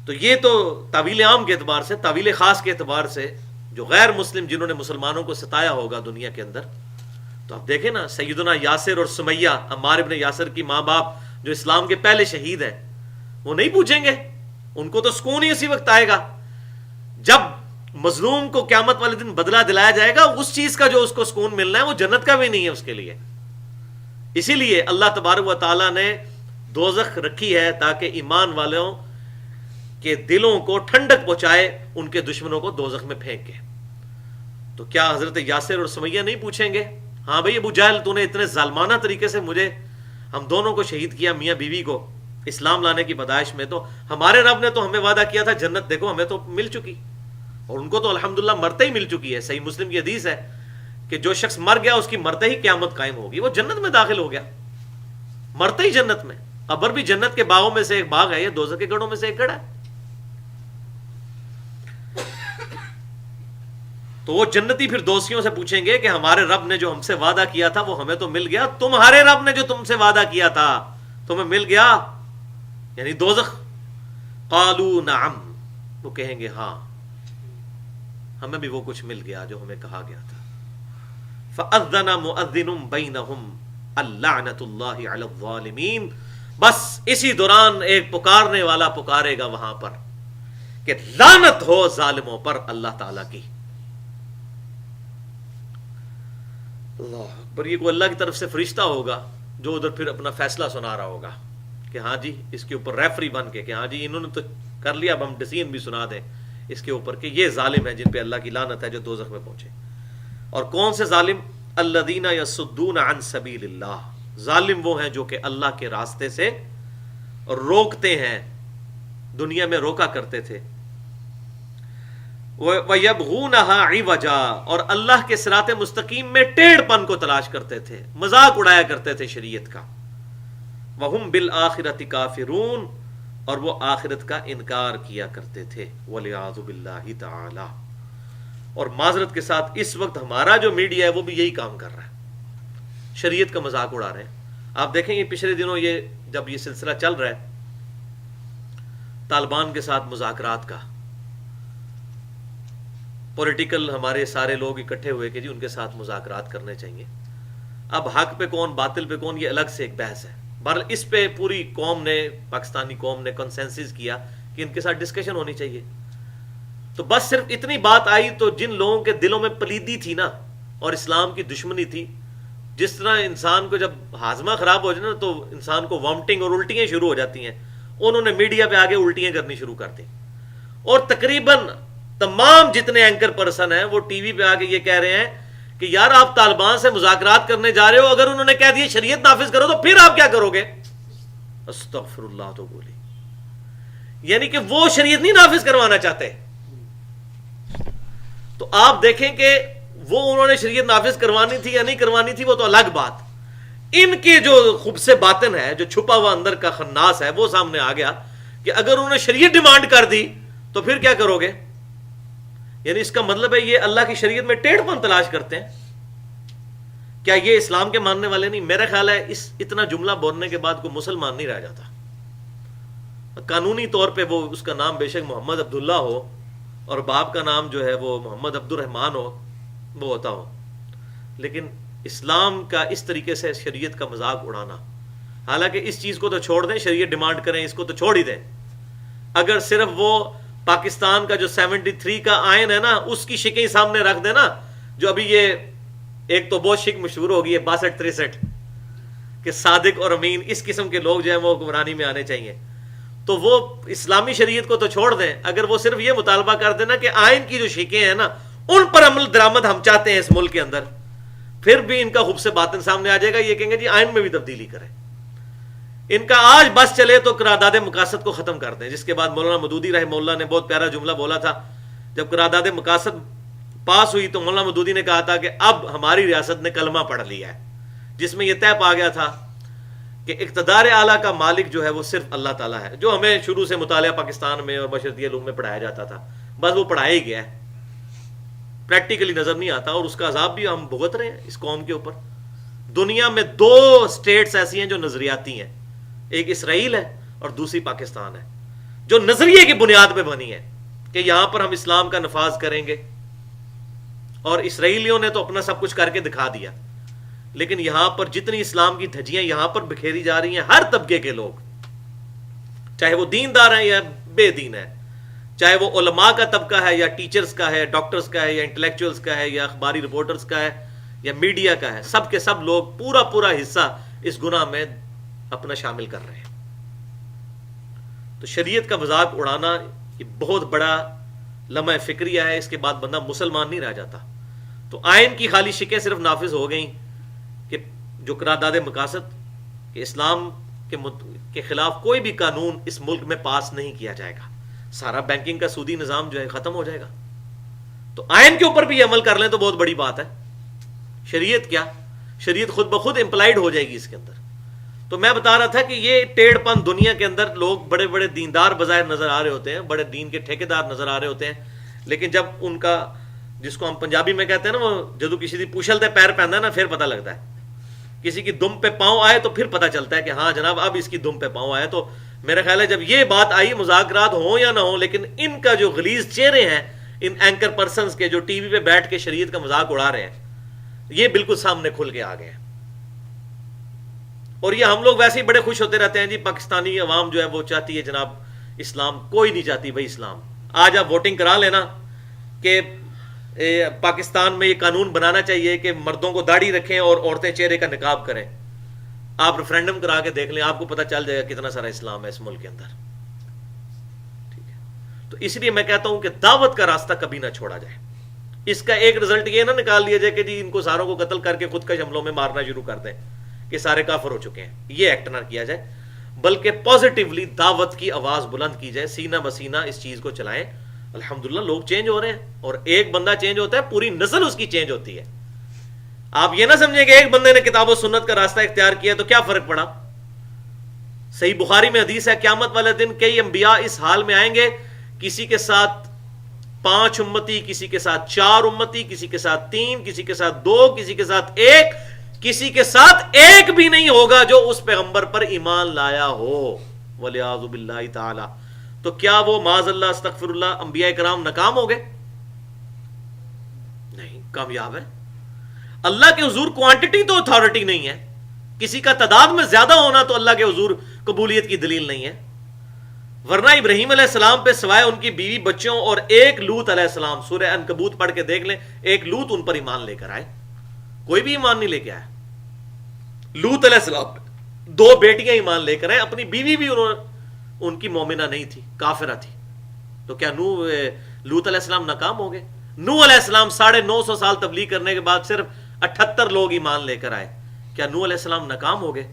تو تو یہ تو تعویل عام کے اعتبار سے. تعویل خاص کے اعتبار سے جو غیر مسلم جنہوں نے مسلمانوں کو ستایا ہوگا دنیا کے اندر، تو آپ دیکھیں نا سیدنا یاسر اور سمیہ، عمار ابن یاسر کی ماں باپ جو اسلام کے پہلے شہید ہیں، وہ نہیں پوچھیں گے؟ ان کو تو سکون ہی اسی وقت آئے گا جب مظلوم کو قیامت والے دن بدلہ دلایا جائے گا. اس چیز کا جو اس کو سکون ملنا ہے وہ جنت کا بھی نہیں ہے اس کے لیے. اسی لیے اللہ تبارک و تعالیٰ نے دوزخ رکھی ہے تاکہ ایمان والوں کے دلوں کو ٹھنڈک پہنچائے ان کے دشمنوں کو دوزخ میں پھینک کے. تو کیا حضرت یاسر اور سمیہ نہیں پوچھیں گے ہاں بھائی ابو جہل تو نے اتنے ظالمانہ طریقے سے ہم دونوں کو شہید کیا، میاں بیوی کو اسلام لانے کی بدائش میں، تو ہمارے رب نے تو ہمیں وعدہ کیا تھا جنت، دیکھو ہمیں تو مل چکی، اور ان کو تو الحمدللہ مرتے ہی مل چکی ہے. صحیح مسلم کی حدیث ہے کہ جو شخص مر گیا اس کی مرتے ہی قیامت قائم ہوگی، وہ جنت میں داخل ہو گیا مرتے ہی جنت میں. قبر بھی جنت کے باغوں میں سے ایک باغ ہے، یہ دوزخ کے گڑھوں میں سے ایک گڑھ ہے. تو وہ جنتی پھر دوستیوں سے پوچھیں گے کہ ہمارے رب نے جو ہم سے وعدہ کیا تھا وہ ہمیں تو مل گیا، تمہارے رب نے جو تم سے وعدہ کیا تھا تمہیں مل گیا، یعنی دوزخ. قالوا نعم، وہ کہیں گے ہاں ہمیں بھی وہ کچھ مل گیا جو ہمیں کہا گیا تھا. فأذن مؤذن بینہم اللعنۃ اللہ علی الظالمین، بس اسی دوران ایک پکارنے والا پکارے گا وہاں پر کہ لعنت ہو ظالموں پر اللہ تعالیٰ کی. اللہ اکبر. یہ کوئی اللہ کی طرف سے فرشتہ ہوگا جو ادھر پھر اپنا فیصلہ سنا رہا ہوگا کہ ہاں جی اس کے اوپر ریفری بن کے کہ ہاں جی انہوں نے تو کر لیا، اب ہم ڈسیزن بھی سنا دیں اس کے اوپر کہ یہ ظالم ہے جن پہ اللہ کی لعنت ہے جو دوزخ میں پہنچے. اور کون سے ظالم؟ الذین یصدون عن سبیل اللہ، ظالم وہ ہیں جو کہ اللہ کے راستے سے روکتے ہیں، دنیا میں روکا کرتے تھے. وَيَبْغُونَهَا عِوَجًا، اور اللہ کے صراط مستقیم میں ٹیڑھ پن کو تلاش کرتے تھے، مذاق اڑایا کرتے تھے شریعت کا. وَهُمْ بِالْآخِرَةِ كَافِرُونَ، اور وہ آخرت کا انکار کیا کرتے تھے. وَلِعَاذُ بِاللَّهِ تَعَالَى. اور معذرت کے ساتھ اس وقت ہمارا جو میڈیا ہے وہ بھی یہی کام کر رہا ہے، شریعت کا مذاق اڑا رہے ہیں. آپ دیکھیں گے پچھلے دنوں جب یہ سلسلہ چل رہا ہے طالبان کے ساتھ مذاکرات کا، پولیٹیکل ہمارے سارے لوگ اکٹھے ہوئے کہ جی ان کے ساتھ مذاکرات کرنے چاہیے. اب حق پہ کون باطل پہ کون یہ الگ سے ایک بحث ہے. بہرحال اس پہ پوری قوم نے، پاکستانی قوم نے کنسنسس کیا کہ ان کے ساتھ ڈسکشن ہونی چاہیے. تو بس صرف اتنی بات آئی تو جن لوگوں کے دلوں میں پلیدی تھی نا اور اسلام کی دشمنی تھی، جس طرح انسان کو جب ہاضمہ خراب ہو جائے نا تو انسان کو وامٹنگ اور الٹیاں شروع ہو جاتی ہیں، انہوں نے میڈیا پہ آگے الٹیاں کرنی شروع کر دی. اور تقریباً تمام جتنے اینکر پرسن ہیں وہ ٹی وی پہ آ کے یہ کہہ رہے ہیں کہ یار آپ طالبان سے مذاکرات کرنے جا رہے ہو، اگر انہوں نے کہہ دیا شریعت نافذ کرو تو پھر آپ کیا کرو گے؟ استغفر اللہ. تو بولی یعنی کہ وہ شریعت نہیں نافذ کروانا چاہتے. تو آپ دیکھیں کہ وہ انہوں نے شریعت نافذ کروانی تھی یا نہیں کروانی تھی وہ تو الگ بات. ان کی جو خبث باطن ہے، جو چھپا ہوا اندر کا خناس ہے، وہ سامنے آ گیا کہ اگر انہوں نے شریعت ڈیمانڈ کر دی تو پھر کیا کرو گے؟ یعنی اس کا مطلب ہے یہ اللہ کی شریعت میں ٹیڑھ پن تلاش کرتے ہیں. کیا یہ اسلام کے ماننے والے نہیں؟ میرا خیال ہے اتنا جملہ بولنے کے بعد کوئی مسلمان نہیں رہ جاتا. قانونی طور پہ وہ اس کا نام بے شک محمد عبداللہ ہو اور باپ کا نام جو ہے وہ محمد عبد الرحمان ہو، وہ ہوتا ہو، لیکن اسلام کا اس طریقے سے شریعت کا مذاق اڑانا. حالانکہ اس چیز کو تو چھوڑ دیں، شریعت ڈیمانڈ کریں اس کو تو چھوڑ ہی دیں. اگر صرف وہ پاکستان کا جو 73 کا آئین ہے نا اس کی شکیں سامنے رکھ دینا، جو ابھی یہ ایک تو بہت شک مشہور ہوگی ہے 62-63 کہ صادق اور امین اس قسم کے لوگ جو ہیں وہ حکمرانی میں آنے چاہیے، تو وہ اسلامی شریعت کو تو چھوڑ دیں. اگر وہ صرف یہ مطالبہ کر دینا کہ آئین کی جو شکیں ہیں نا ان پر عمل درآمد ہم چاہتے ہیں اس ملک کے اندر، پھر بھی ان کا خبث باطن سامنے آ جائے گا. یہ کہیں گے جی آئین میں بھی تبدیلی کریں. ان کا آج بس چلے تو قرارداد مقاصد کو ختم کر دیں، جس کے بعد مولانا مودودی رحمہ اللہ نے بہت پیارا جملہ بولا تھا. جب قرارداد مقاصد پاس ہوئی تو مولانا مودودی نے کہا تھا کہ اب ہماری ریاست نے کلمہ پڑھ لیا ہے، جس میں یہ طے پا گیا تھا کہ اقتدار اعلیٰ کا مالک جو ہے وہ صرف اللہ تعالیٰ ہے. جو ہمیں شروع سے مطالعہ پاکستان میں اور بشرطیہ علوم میں پڑھایا جاتا تھا، بس وہ پڑھایا ہی گیا ہے، پریکٹیکلی نظر نہیں آتا. اور اس کا عذاب بھی ہم بھگت رہے ہیں اس قوم کے اوپر. دنیا میں 2 اسٹیٹس ایسی ہیں جو نظریاتی ہیں، ایک اسرائیل ہے اور دوسری پاکستان ہے. جو نظریے کی بنیاد پہ بنی ہے کہ یہاں پر ہم اسلام کا نفاذ کریں گے، اور اسرائیلیوں نے تو اپنا سب کچھ کر کے دکھا دیا، لیکن یہاں پر جتنی اسلام کی دھجیاں یہاں پر بکھیری جا رہی ہیں، ہر طبقے کے لوگ، چاہے وہ دیندار ہیں یا بے دین ہے، چاہے وہ علماء کا طبقہ ہے یا ٹیچرز کا ہے، ڈاکٹرز کا ہے یا انٹلیکچوئلز کا ہے یا اخباری رپورٹرز کا ہے یا میڈیا کا ہے، سب کے سب لوگ پورا حصہ اس گناہ میں اپنا شامل کر رہے ہیں۔ تو شریعت کا مذاق اڑانا یہ بہت بڑا لمحہ فکریہ ہے، اس کے بعد بندہ مسلمان نہیں رہ جاتا۔ تو آئین کی خالی شکیں صرف نافذ ہو گئیں کہ جو قرارداد مقاصد کہ اسلام کے خلاف کوئی بھی قانون اس ملک میں پاس نہیں کیا جائے گا، سارا بینکنگ کا سودی نظام جو ہے ختم ہو جائے گا۔ تو آئین کے اوپر بھی یہ عمل کر لیں تو بہت بڑی بات ہے۔ شریعت کیا، شریعت خود بخود امپلائڈ ہو جائے گی اس کے اندر۔ تو میں بتا رہا تھا کہ یہ ٹیڑھ پن دنیا کے اندر لوگ بڑے بڑے دیندار بظاہر نظر آ رہے ہوتے ہیں، بڑے دین کے ٹھیکیدار نظر آ رہے ہوتے ہیں، لیکن جب ان کا، جس کو ہم پنجابی میں کہتے ہیں نا، وہ جدو کسی دی پوچھل تے پیر پہندا ہے نا، پھر پتہ لگتا ہے۔ کسی کی دم پہ پاؤں آئے تو پھر پتہ چلتا ہے کہ ہاں جناب اب اس کی دم پہ پاؤں آئے۔ تو میرا خیال ہے جب یہ بات آئی، مذاکرات ہوں یا نہ ہوں، لیکن ان کا جو غلیظ چہرے ہیں ان اینکر پرسنز کے جو ٹی وی پہ بیٹھ کے شریعت کا مذاق اڑا رہے ہیں، یہ بالکل سامنے کھل کے آ گئے ہیں۔ اور یہ ہم لوگ ویسے ہی بڑے خوش ہوتے رہتے ہیں، جی پاکستانی عوام جو ہے وہ چاہتی ہے جناب اسلام، کوئی نہیں چاہتی بھائی اسلام۔ آج آپ ووٹنگ کرا لینا کہ پاکستان میں یہ قانون بنانا چاہیے کہ مردوں کو داڑھی رکھیں اور عورتیں چہرے کا نقاب کریں۔ آپ ریفرینڈم کرا کے دیکھ لیں، آپ کو پتہ چل جائے گا کتنا سارا اسلام ہے اس ملک کے اندر۔ ٹھیک ہے، تو اس لیے میں کہتا ہوں کہ دعوت کا راستہ کبھی نہ چھوڑا جائے۔ اس کا ایک رزلٹ یہ نہ نکال لیا جائے کہ جی ان کو ساروں کو قتل کر کے خود کش حملوں میں مارنا شروع کر دیں کہ سارے کافر ہو چکے ہیں، یہ ایکٹ نہ کیا جائے، بلکہ پازیٹیولی دعوت کی آواز بلند کی جائے، سینہ بسینہ اس چیز کو چلائیں۔ الحمدللہ لوگ چینج ہو رہے ہیں، اور ایک بندہ چینج ہوتا ہے پوری نسل اس کی چینج ہوتی ہے۔ آپ یہ نہ سمجھیں کہ ایک بندے نے کتاب و سنت کا راستہ اختیار کیا تو کیا فرق پڑا۔ صحیح بخاری میں حدیث ہے، قیامت والے دن کئی انبیاء اس حال میں آئیں گے، کسی کے ساتھ 5 امتی، کسی کے ساتھ 4 امتی، کسی کے ساتھ 3، کسی کے ساتھ 2، کسی کے ساتھ 1، کسی کے ساتھ ایک بھی نہیں ہوگا جو اس پیغمبر پر ایمان لایا ہو، وَلِعَاذُ بِاللَّهِ تعالی۔ تو کیا وہ معاذ اللہ استغفر اللہ انبیاء کرام ناکام ہو گئے؟ نہیں، کامیاب ہے۔ اللہ کے حضور کوانٹٹی تو اتھارٹی نہیں ہے، کسی کا تعداد میں زیادہ ہونا تو اللہ کے حضور قبولیت کی دلیل نہیں ہے۔ ورنہ ابراہیم علیہ السلام پہ سوائے ان کی بیوی بچوں اور ایک لوط علیہ السلام، سورہ عنکبوت پڑھ کے دیکھ لیں، ایک لوط ان پر ایمان لے کر آئے، کوئی بھی ایمان نہیں لے کے آیا۔ لوط علیہ السلام پہ 2 بیٹیاں ایمان لے کر آئے، اپنی بیوی بھی ان کی مومنہ نہیں تھی، کافرہ تھی۔ تو کیا لوط علیہ السلام ناکام ہو گئے؟ نوح علیہ السلام 950 سال تبلیغ کرنے کے بعد صرف 78 لوگ ایمان لے کر آئے، کیا نوح علیہ السلام ناکام ہو گئے؟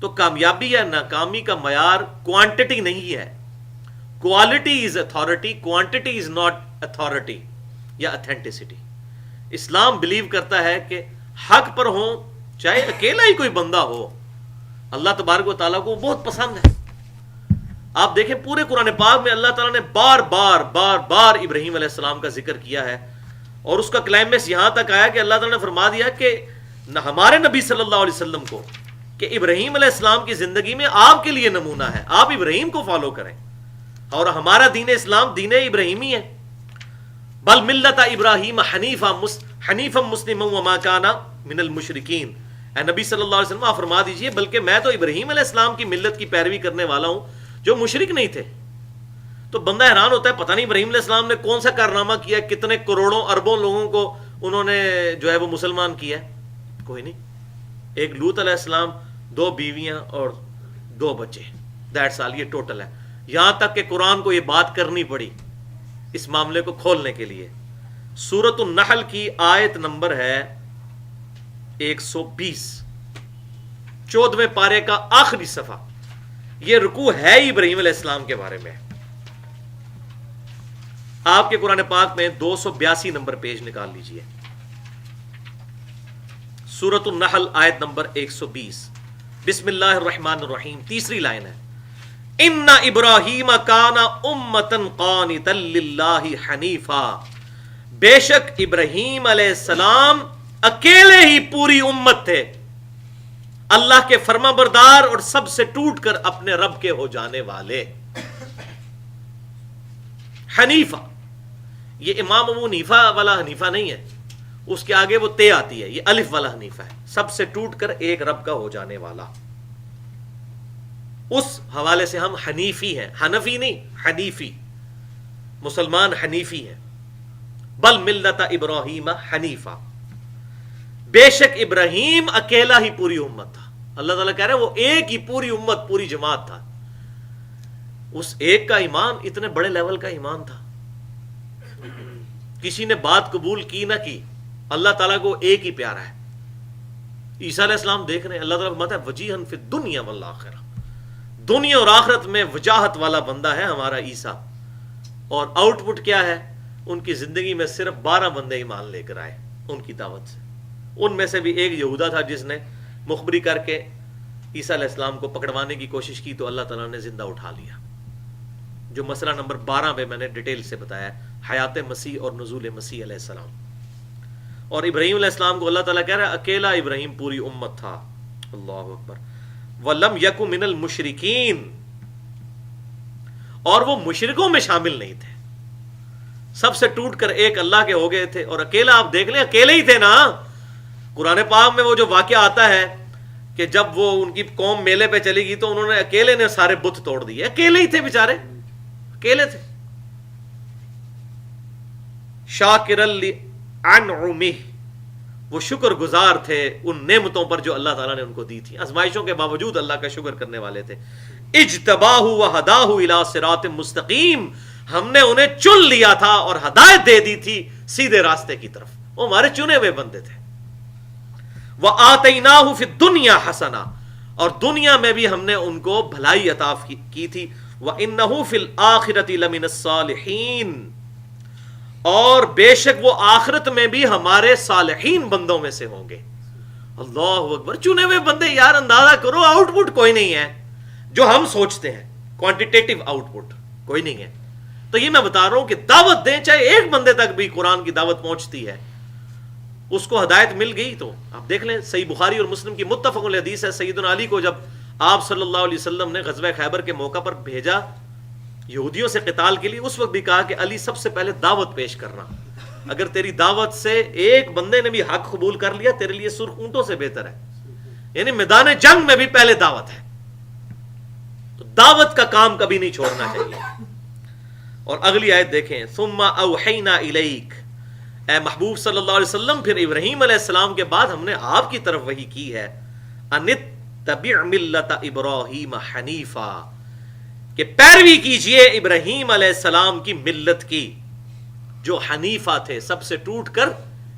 تو کامیابی یا ناکامی کا معیار کوانٹٹی نہیں ہے، quality is authority, quantity is not authority یا اتھینٹسٹی۔ اسلام بلیو کرتا ہے کہ حق پر ہوں، چاہے اکیلا ہی کوئی بندہ ہو، اللہ تبارک و تعالیٰ کو بہت پسند ہے۔ آپ دیکھیں پورے قرآن پاک میں اللہ تعالیٰ نے بار بار ابراہیم علیہ السلام کا ذکر کیا ہے، اور اس کا کلائمیکس یہاں تک آیا کہ اللہ تعالیٰ نے فرما دیا کہ ہمارے نبی صلی اللہ علیہ وسلم کو کہ ابراہیم علیہ السلام کی زندگی میں آپ کے لیے نمونہ ہے، آپ ابراہیم کو فالو کریں، اور ہمارا دین اسلام دین ابراہیمی ہے۔ بل ملت ابراہیم حنیفا مسلما وما کان من المشرکین۔ اے نبی صلی اللہ علیہ وسلم آپ فرما دیجئے بلکہ میں تو ابراہیم علیہ السلام کی ملت کی پیروی کرنے والا ہوں جو مشرک نہیں تھے۔ تو بندہ حیران ہوتا ہے، پتہ نہیں ابراہیم علیہ السلام نے کون سا کارنامہ کیا، کتنے کروڑوں اربوں لوگوں کو انہوں نے جو ہے وہ مسلمان کیا ہے؟ کوئی نہیں۔ ایک لوط علیہ السلام، 2 بیویاں اور 2 بچے، دیٹس آل، یہ ٹوٹل ہے۔ یہاں تک کہ قرآن کو یہ بات کرنی پڑی اس معاملے کو کھولنے کے لیے۔ سورۃ النحل کی آیت نمبر ہے 120، 14ویں پارے کا آخری صفحہ۔ یہ رکوع ہے ابراہیم علیہ السلام کے بارے میں۔ آپ کے قرآن پاک میں 282 نمبر پیج نکال لیجئے، سورۃ النحل آیت نمبر 120۔ بسم اللہ الرحمن الرحیم، تیسری لائن ہے، ان ابراہیم کان امۃ قانتا للہ حنیفا۔ بے شک ابراہیم علیہ السلام اکیلے ہی پوری امت تھے، اللہ کے فرما بردار اور سب سے ٹوٹ کر اپنے رب کے ہو جانے والے۔ حنیفہ، یہ امام ابو حنیفہ والا حنیفہ نہیں ہے، اس کے آگے وہ تے آتی ہے، یہ الف والا حنیفہ ہے، سب سے ٹوٹ کر ایک رب کا ہو جانے والا۔ اس حوالے سے ہم حنیفی ہیں، حنفی نہیں، حنیفی، مسلمان حنیفی ہیں۔ بل ملت ابراہیم حنیفہ، بے شک ابراہیم اکیلا ہی پوری امت تھا۔ اللہ تعالیٰ کہہ رہے ہیں وہ ایک ہی پوری امت، پوری جماعت تھا۔ اس ایک کا ایمان اتنے بڑے لیول کا ایمان تھا، کسی نے بات قبول کی نہ کی، اللہ تعالیٰ کو ایک ہی پیارا ہے۔ عیسیٰ علیہ السلام دیکھ رہے ہیں، اللہ تعالیٰ فرماتا ہے وجیہن فی الدنیا والآخرہ، دنیا اور آخرت میں وجاہت والا بندہ ہے ہمارا عیسیٰ۔ اور آؤٹ پٹ کیا ہے؟ ان کی زندگی میں صرف 12 بندے ایمان لے کر آئے ان کی دعوت سے، ان میں سے بھی ایک یہودا تھا جس نے مخبری کر کے عیسیٰ علیہ السلام کو پکڑوانے کی کوشش کی، تو اللہ تعالیٰ نے زندہ اٹھا لیا، جو مسئلہ نمبر 12 میں نے ڈیٹیل سے بتایا، حیات مسیح اور نزول مسیح علیہ السلام۔ اور ابراہیم علیہ السلام کو اللہ تعالیٰ کہہ رہا ہے اکیلا ابراہیم پوری امت تھا۔ اللہ اکبر۔ وَلَمْ يَكُ مِنَ الْمُشْرِكِينَ، اور وہ مشرکوں میں شامل نہیں تھے، سب سے ٹوٹ کر ایک اللہ کے ہو گئے تھے۔ اور اکیلا آپ دیکھ لیں، اکیلے ہی تھے نا۔ قرآن پاک میں وہ جو واقعہ آتا ہے کہ جب وہ ان کی قوم میلے پہ چلی گئی تو انہوں نے اکیلے نے سارے بت توڑ دیے، اکیلے ہی تھے بیچارے، اکیلے تھے۔ شاکر لِأَنْعُمِهِ، وہ شکر گزار تھے ان نعمتوں پر جو اللہ تعالیٰ نے ان کو دی تھی، آزمائشوں کے باوجود اللہ کا شکر کرنے والے تھے۔ اجتباہ وہداہ الی صراط مستقیم، ہم نے انہیں چن لیا تھا اور ہدایت دے دی تھی سیدھے راستے کی طرف، وہ ہمارے چنے ہوئے بندے تھے۔ وآتیناہ فی الدنیا حسنہ، اور دنیا میں بھی ہم نے ان کو بھلائی عطا کی تھی۔ وانہ فی الآخرۃ لمن الصالحین، اور بے شک وہ آخرت میں بھی ہمارے صالحین بندوں میں سے ہوں گے۔ اللہ اکبر، چنے ہوئے بندے، یار اندازہ کرو، آؤٹ پٹ کوئی نہیں ہے جو ہم سوچتے ہیں، کوانٹیٹیو آؤٹ پٹ کوئی نہیں ہے۔ تو یہ میں بتا رہا ہوں کہ دعوت دیں، چاہے ایک بندے تک بھی قرآن کی دعوت پہنچتی ہے، اس کو ہدایت مل گئی۔ تو آپ دیکھ لیں، صحیح بخاری اور مسلم کی متفق علیہ حدیث ہے، سیدنا علی کو جب آپ صلی اللہ علیہ وسلم نے غزوہ خیبر کے موقع پر بھیجا یہودیوں سے قتال کے لیے، اس وقت بھی کہا کہ علی سب سے پہلے دعوت پیش کرنا، اگر تیری دعوت سے ایک بندے نے بھی حق قبول کر لیا تیرے لیے سرخ اونٹوں سے بہتر ہے۔ یعنی میدان جنگ میں بھی پہلے دعوت ہے، تو دعوت کا کام کبھی نہیں چھوڑنا چاہیے۔ اور اگلی آیت دیکھیں، ثم اوحینا الیک، اے محبوب صلی اللہ علیہ وسلم، پھر ابراہیم علیہ السلام کے بعد ہم نے آپ کی طرف وحی کی ہے، ان اتبع ملت ابراہیم حنیفا، کہ پیروی کیجئے ابراہیم علیہ السلام کی ملت کی، جو حنیفہ تھے، سب سے ٹوٹ کر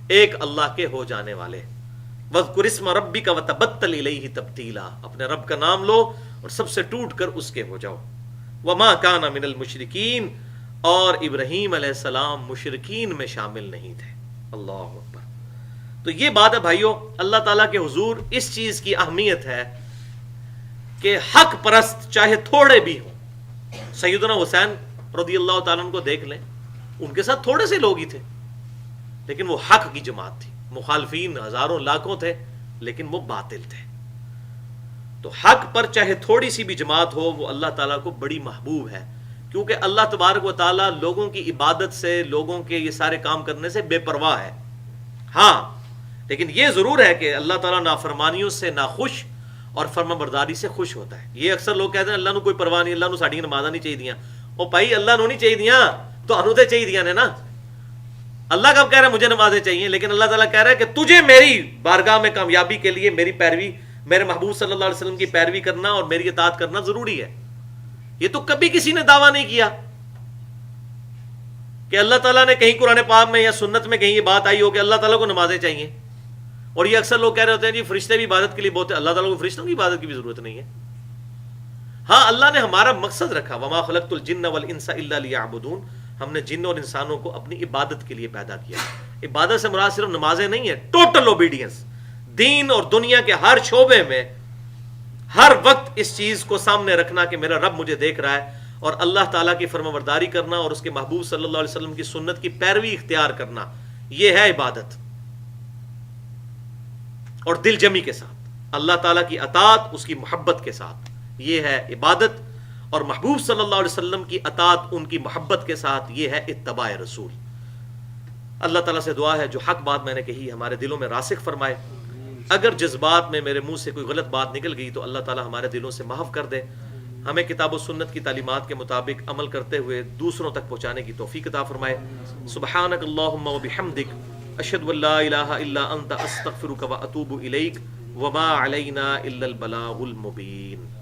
ایک اللہ کے ہو جانے والے۔ وَاذْكُرِ اسْمَ رَبِّكَ وَتَبَتَّلْ إِلَيْهِ تَبْتِيلًا، اپنے رب کا نام لو اور سب سے ٹوٹ کر اس کے ہو جاؤ۔ وَمَا كَانَ مِنَ الْمُشْرِكِينَ، اور ابراہیم علیہ السلام مشرکین میں شامل نہیں تھے۔ اللہ اکبر۔ تو یہ بات ہے بھائیو، اللہ تعالیٰ کے حضور اس چیز کی اہمیت ہے کہ حق پرست چاہے تھوڑے بھی ہوں۔ سیدنا حسین رضی اللہ تعالیٰ عنہ کو دیکھ لیں، ان کے ساتھ تھوڑے سے لوگ ہی تھے، لیکن وہ حق کی جماعت تھی، مخالفین ہزاروں لاکھوں تھے لیکن وہ باطل تھے۔ تو حق پر چاہے تھوڑی سی بھی جماعت ہو، وہ اللہ تعالیٰ کو بڑی محبوب ہے، کیونکہ اللہ تبارک و تعالیٰ لوگوں کی عبادت سے، لوگوں کے یہ سارے کام کرنے سے بے پرواہ ہے۔ ہاں لیکن یہ ضرور ہے کہ اللہ تعالیٰ نافرمانیوں سے ناخوش اور فرما برداری سے خوش ہوتا ہے۔ یہ اکثر لوگ کہتے ہیں اللہ نو کوئی پرواہ نہیں، اللہ نو ساڈیاں نمازاں نہیں چاہیے دیاں۔ او بھائی، اللہ نو نہیں چاہیے دیاں تو انو تے چاہیے دیاں نے نا۔ اللہ کب کہہ رہا ہے مجھے نمازیں چاہیے، لیکن اللہ تعالیٰ کہہ رہا ہے کہ تجھے میری بارگاہ میں کامیابی کے لیے میری پیروی، میرے محبوب صلی اللہ علیہ وسلم کی پیروی کرنا اور میری اطاعت کرنا ضروری ہے۔ یہ تو کبھی کسی نے دعویٰ نہیں کیا کہ اللہ تعالیٰ نے کہیں قرآن پاک میں یا سنت میں کہیں یہ بات آئی ہو کہ اللہ تعالیٰ کو نمازیں چاہیے۔ اور یہ اکثر لوگ کہہ رہے ہوتے ہیں جی فرشتے بھی عبادت کے لیے بہت ہے، اللہ تعالیٰ کو فرشتوں کی عبادت کی بھی ضرورت نہیں ہے۔ ہاں اللہ نے ہمارا مقصد رکھا، وما خلقت الجن والانس الا لیعبدون، ہم نے جن اور انسانوں کو اپنی عبادت کے لیے پیدا کیا۔ عبادت سے مراد صرف نمازیں نہیں ہے، ٹوٹل اوبیڈینس، دین اور دنیا کے ہر شعبے میں ہر وقت اس چیز کو سامنے رکھنا کہ میرا رب مجھے دیکھ رہا ہے، اور اللہ تعالیٰ کی فرما برداری کرنا اور اس کے محبوب صلی اللہ علیہ وسلم کی سنت کی پیروی اختیار کرنا، یہ ہے عبادت۔ اور دل جمی کے ساتھ اللہ تعالیٰ کی اطاعت، اس کی محبت کے ساتھ، یہ ہے عبادت۔ اور محبوب صلی اللہ علیہ وسلم کی اطاعت ان کی محبت کے ساتھ یہ ہے اتباع رسول. اللہ تعالیٰ سے دعا ہے جو حق بات میں نے کہی ہمارے دلوں میں راسخ فرمائے. اگر جذبات میں میرے منہ سے کوئی غلط بات نکل گئی تو اللہ تعالیٰ ہمارے دلوں سے معاف کر دے. ہمیں کتاب و سنت کی تعلیمات کے مطابق عمل کرتے ہوئے دوسروں تک پہنچانے کی توفیق عطا فرمائے. سبحانک اللہم و بحمدک اشہد ان لا الہ الا انت استغفرک و اتوب الیک وما علینا الا البلاغ المبین.